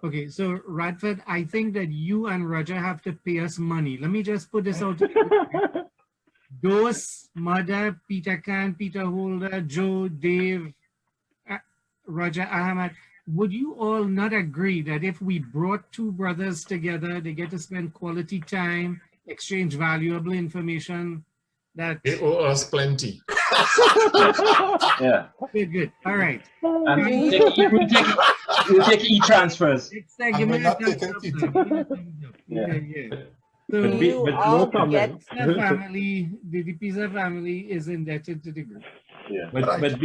Okay, so Radford, I think that you and Roger have to pay us money. Let me just put this out to you. Dos, Mother, Peter Khan, Peter Holder, Joe, Dave, Roger Ahmad, would you all not agree that if we brought two brothers together, they get to spend quality time, exchange valuable information, that They owe us plenty. Yeah. Good. All right. And we'll take e-transfers. Give me a thumbs up. Yeah. So But you but all no comment. the family, the Pizza family is indebted to the group. Yeah. But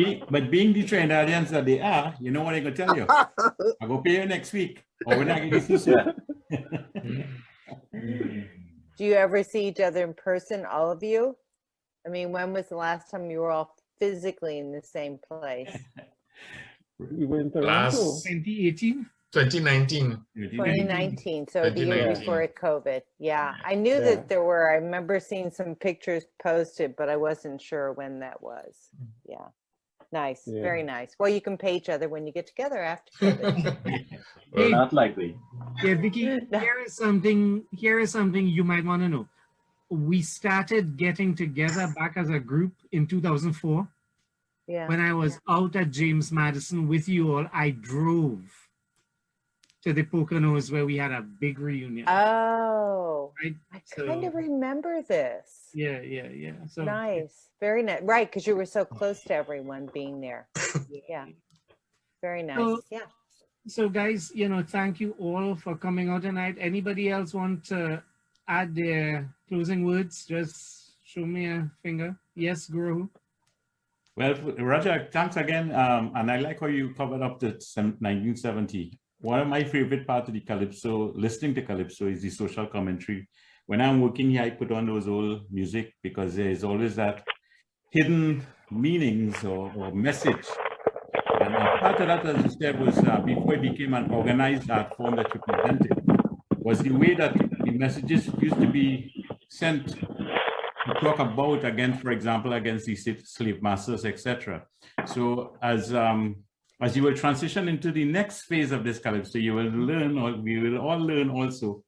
being the Trinidadians that they are, you know what I'm gonna tell you? I go pay you next week, or when I get this Yeah. Do you ever see each other in person, all of you? I mean, when was the last time you were all physically in the same place? We went to Last 2018? 2019. 2019, so the year before COVID. Yeah, I knew that there were, I remember seeing some pictures posted, but I wasn't sure when that was. Yeah, nice, Yeah. very nice. Well, you can pay each other when you get together after COVID. Well, not likely. Yeah, Vicky, here is something you might want to know. We started getting together back as a group in 2004. Yeah. When I was out at James Madison with you all, I drove to the Poconos where we had a big reunion. Oh, Right? I kind of remember this. Yeah. So Nice, very nice. Right, because you were so close to everyone being there. Yeah, very nice. So- Yeah. So guys, thank you all for coming out tonight. Anybody else want to add their closing words? Just show me a finger. Yes, Guru. Well, Roger, thanks again. And I like how you covered up to 1970. One of my favorite parts of the Calypso, listening to Calypso, is the social commentary. When I'm working here, I put on those old music because there's always that hidden meanings or message. And part of that, as you said, was before it became an organized art form that you presented, was the way that the messages used to be sent to talk about against, for example, against the slave masters, etc. So as you will transition into the next phase of this Calypso, you will learn, or we will all learn also,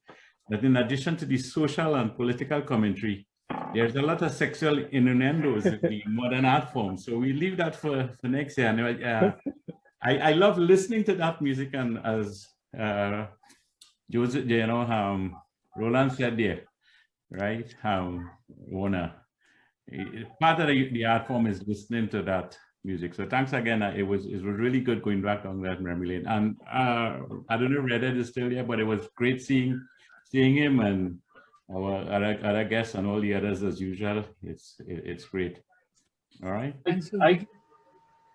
that in addition to the social and political commentary, there's a lot of sexual innuendos in the modern art form. So we leave that for next year. And, I love listening to that music, and as Joseph, Roland said there, right? Warner, part of the art form is listening to that music. So thanks again. It was really good going back on that memory lane. And I don't know if Red Ed is still here, but it was great seeing him and our other guests and all the others as usual. It's great. All right.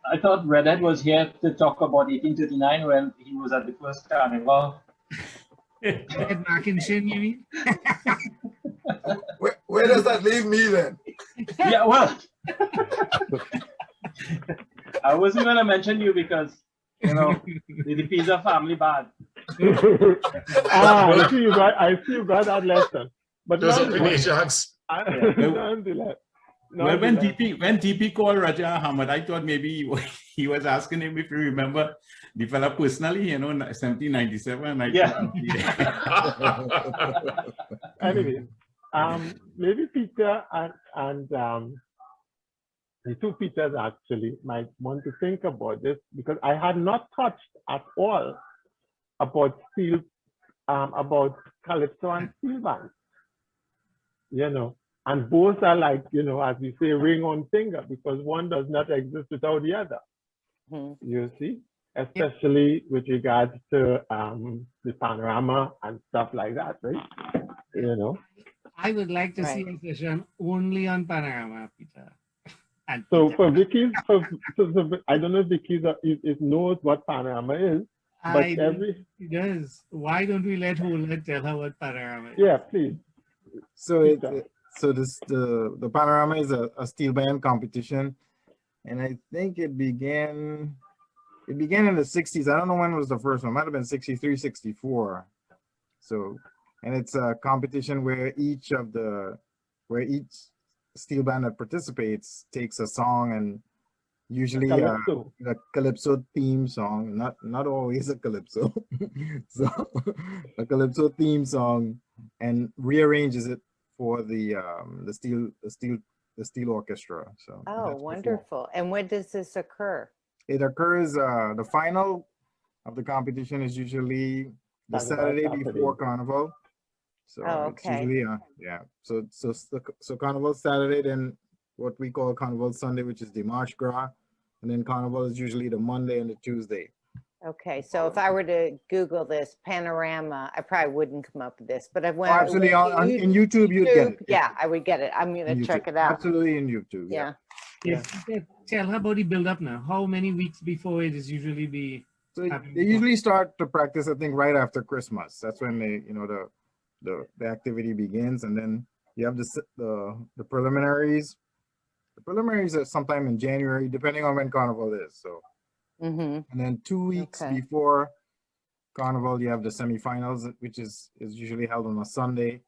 I thought Red Ed was here to talk about 1839 when he was at the first carnival. Ed Mackinshin, you mean? Where does that leave me then? Yeah, well, I wasn't going to mention you because, the pizza family bad. I see you got that lesson. But nonetheless, Well, when DP called Raja Ahmad, I thought maybe he was asking him if you remember the fella personally, 1797. Anyway, maybe Peter and the two Peters actually might want to think about this, because I had not touched at all about about Calypso and steel bands, and both are like, as we say, ring on finger, because one does not exist without the other. You see, especially with regards to the panorama and stuff like that, right? I would like to see a session only on panorama, Peter. And so for Vicky's, I don't know if Vicky knows what panorama is, but He does. Why don't we let Hola tell her what panorama is? Yeah, please. So the panorama is a steel band competition, and I think it began in the 60s. I don't know when was the first one. It might have been 63, 64. So, and it's a competition where each steel band that participates takes a song and usually Calypso. a calypso theme song, not always a calypso, so a calypso theme song, and rearranges it for the steel orchestra. So Oh, that's wonderful. And when does this occur? it occurs. The final of the competition is usually the Saturday before Carnival. So Oh, it's okay. usually yeah. So Carnival Saturday, then what we call Carnival Sunday, which is the March Gras, and then Carnival is usually the Monday and the Tuesday. Okay, so if I were to Google this panorama, I probably wouldn't come up with this, but I've went Absolutely in YouTube, you'd get it. Yeah, I would get it. I'm gonna check it out. Absolutely in YouTube. Yeah. Tell her about the build up now. How many weeks before it is usually be? So they usually start to practice, I think, right after Christmas. That's when they, the activity begins, and then you have the preliminaries. The preliminaries are sometime in January, depending on when Carnival is. So, and then 2 weeks before Carnival, you have the semifinals, which is usually held on a Sunday.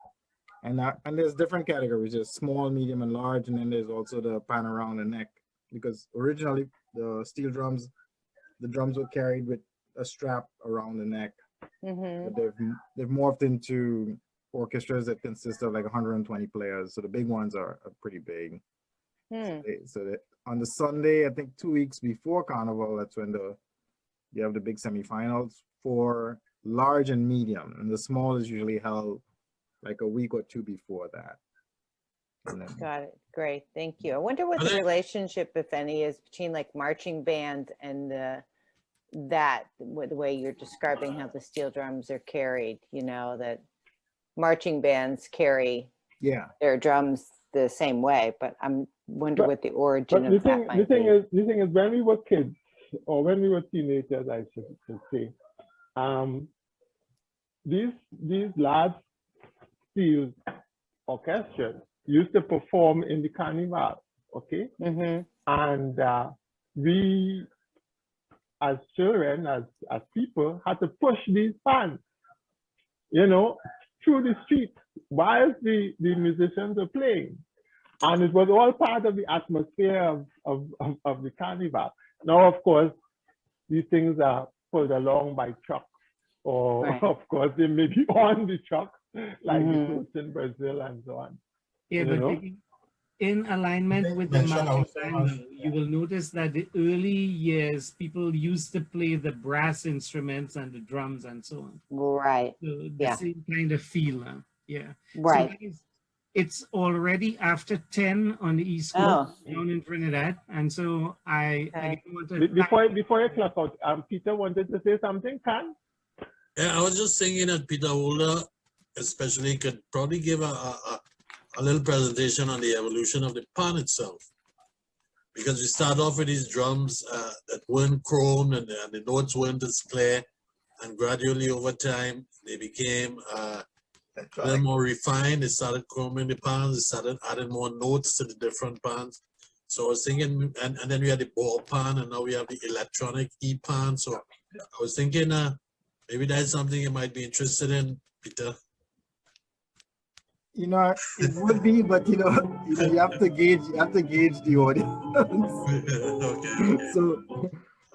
And there's different categories. There's small, medium, and large, and then there's also the pan around the neck. Because originally the steel drums, the drums were carried with a strap around the neck. But they've morphed into orchestras that consist of like 120 players. So the big ones are pretty big. So on the Sunday, I think 2 weeks before Carnival, that's when you have the big semifinals for large and medium, and the small is usually held like a week or two before that. Got it. Great. Thank you. I wonder what the relationship, if any, is between like marching band and the way you're describing how the steel drums are carried, that marching bands carry their drums the same way, but I'm wondering what the origin of that might be. The thing is, when we were kids, or when we were teenagers, I should say, these large steel orchestras used to perform in the carnival, okay? And we, as children, as people, had to push these fans, through the street while the musicians are playing. And it was all part of the atmosphere of the carnival. Now, of course, these things are pulled along by trucks, or of course, they may be on the truck, like the fruits in Brazil and so on. Yeah, but in alignment with the marching band, you will notice that the early years, people used to play the brass instruments and the drums and so on. Right. So the same kind of feel. Right. So it's already after 10 on the East Coast, down in Trinidad. And so I want to... Before you clock out, Peter wanted to say something, Can? Yeah, I was just thinking that Peter Holder especially could probably give a little presentation on the evolution of the pan itself. Because we start off with these drums that weren't chrome and the notes weren't as clear. And gradually over time, they became a little more refined. They started chroming the pans. They started adding more notes to the different pans. So I was thinking, and then we had the ball pan, and now we have the electronic E-pan. So I was thinking maybe that's something you might be interested in, Peter. It would be, but you have to gauge the audience. Okay. So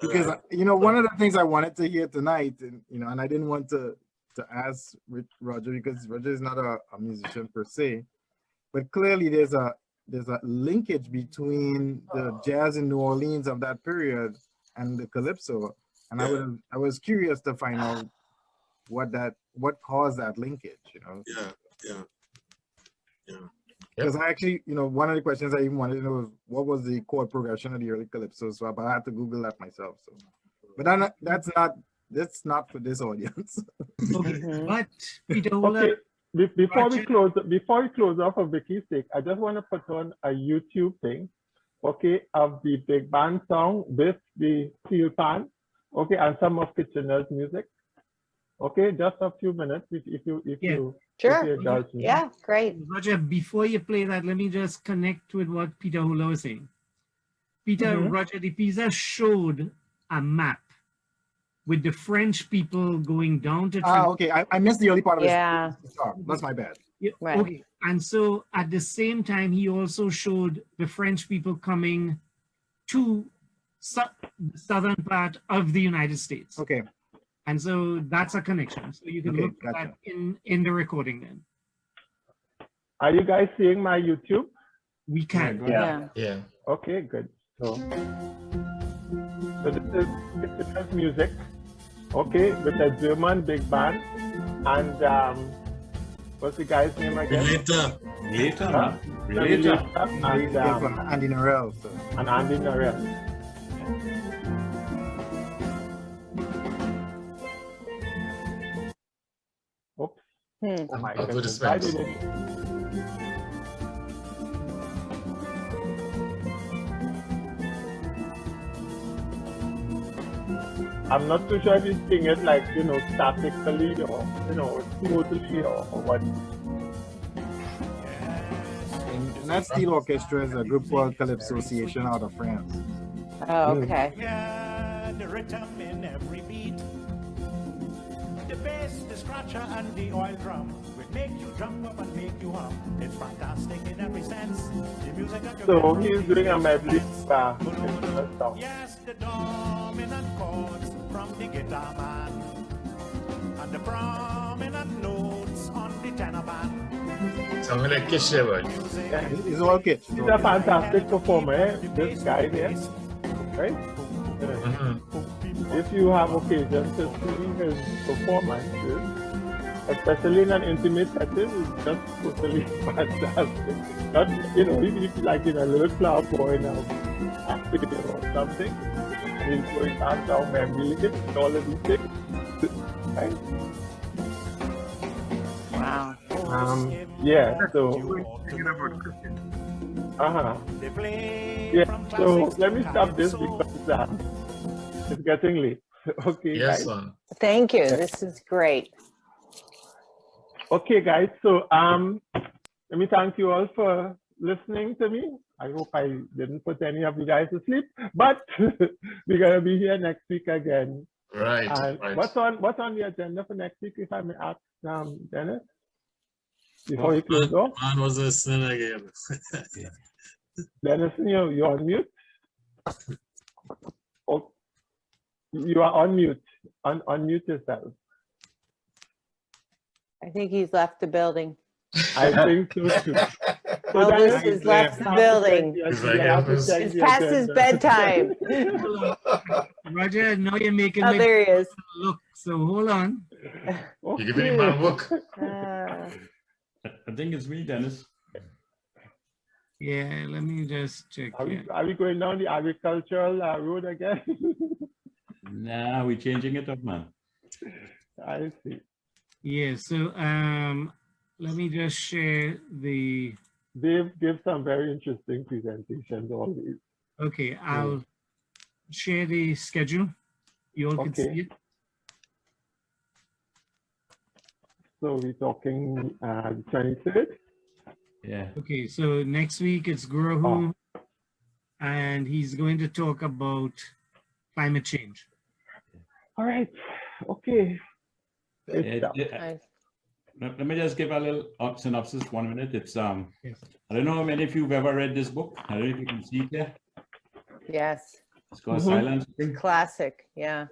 because one of the things I wanted to hear tonight, and I didn't want to ask Roger, because Roger is not a musician per se, but clearly there's a linkage between the jazz in New Orleans of that period and the Calypso, and I was curious to find out what caused that linkage, Because I actually, one of the questions I even wanted to know was what was the chord progression of the early Calypso, but I had to Google that myself. So, but that's not for this audience. But Peter, okay. Before we close off of Vicky's sake, I just want to put on a YouTube thing, of the big band song with the steel pan, and some of Kitchener's music. Just a few minutes if you Sure. Yeah, great. Roger, before you play that, let me just connect with what Peter Hula was saying. Peter, Roger de Pisa showed a map with the French people going down to Trinidad. Okay. I missed the early part of this. That's my bad. Okay. And so at the same time, he also showed the French people coming to the southern part of the United States. Okay. And so that's a connection. So you can Okay, look at gotcha. that in the recording then. Are you guys seeing my YouTube? We can. Yeah. Okay, good. So this is music, okay, with a German big band, and what's the guy's name again? Later. And Andy Norell. So. And Andy Norell. Oops. Oh my goodness. Why did it? I'm not too sure if you sing it like, you know, statically or, you know, smoothly or what. And that steel orchestra is a group called Calypso Association out of France. Oh, okay. Yeah, the rhythm in every beat. The bass, the scratcher, and the oil drum will make you jump up and make you hum. It's fantastic in every sense. The music that So he's doing a medley. Yes, the dominant chords from the guitar man and the prominent notes on the tenor band. So I'm gonna kiss you, boy. Yeah, he's all kitsch. He's a fantastic performer, eh? This guy here, right? If you have occasion to see his performances, especially in an intimate setting, it's just totally fantastic. Not, you know, even if you like in a little club or in a video or something, and he's going back down memory lane and all of these things, right? Wow. Yeah, so yeah, so let me stop this because it's getting late. Okay, Yes, guys. son. Thank you. This is great. Okay, guys. So let me thank you all for listening to me. I hope I didn't put any of you guys to sleep, but we're gonna be here next week again. Right. And right. what's on the agenda for next week, if I may ask, Dennis? Before you close off, Man was listening again. Dennis, you're on mute. Oh, you are on mute. Unmute yourself. I think he's left the building. I think so too. So Elvis Dennis, has left the building. It's past his bedtime. Roger, now you're making Oh, me there he is. look. So hold on. You're giving him a look. I think it's me, Dennis. Yeah, let me just check here. Are we going down the agricultural road again? Nah, we're changing it up, man. I see. Yeah, so let me just share the. Dave gives some very interesting presentations always. Okay, I'll share the schedule. You all can see it. So we're talking the 23rd? Yeah. Okay, so next week it's Guru, and he's going to talk about climate change. All right. Okay. Let me just give a little synopsis. 1 minute. It's I don't know how many of you have ever read this book. I don't know if you can see it there. Yes. It's called Silent Spring. Classic. Yeah.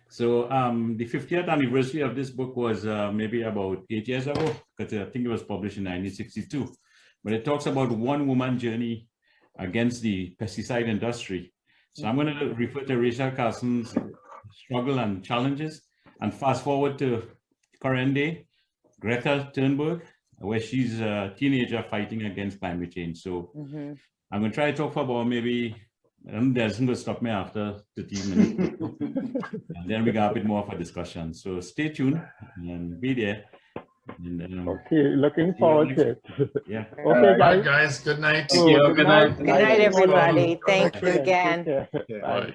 So the 50th anniversary of this book was maybe about 8 years ago, because I think it was published in 1962. But it talks about one woman journey against the pesticide industry. So I'm going to refer to Rachel Carson's struggle and challenges, and fast forward to current day, Greta Thunberg, where she's a teenager fighting against climate change. So I'm going to try to talk for about maybe, and Dennis going to stop me after 30 minutes. And then we got a bit more of a discussion. So stay tuned and be there. And, okay, looking forward to it. Yeah. Okay, Right, guys. Good night. Good night. Good night, everybody. Thank you again. Bye.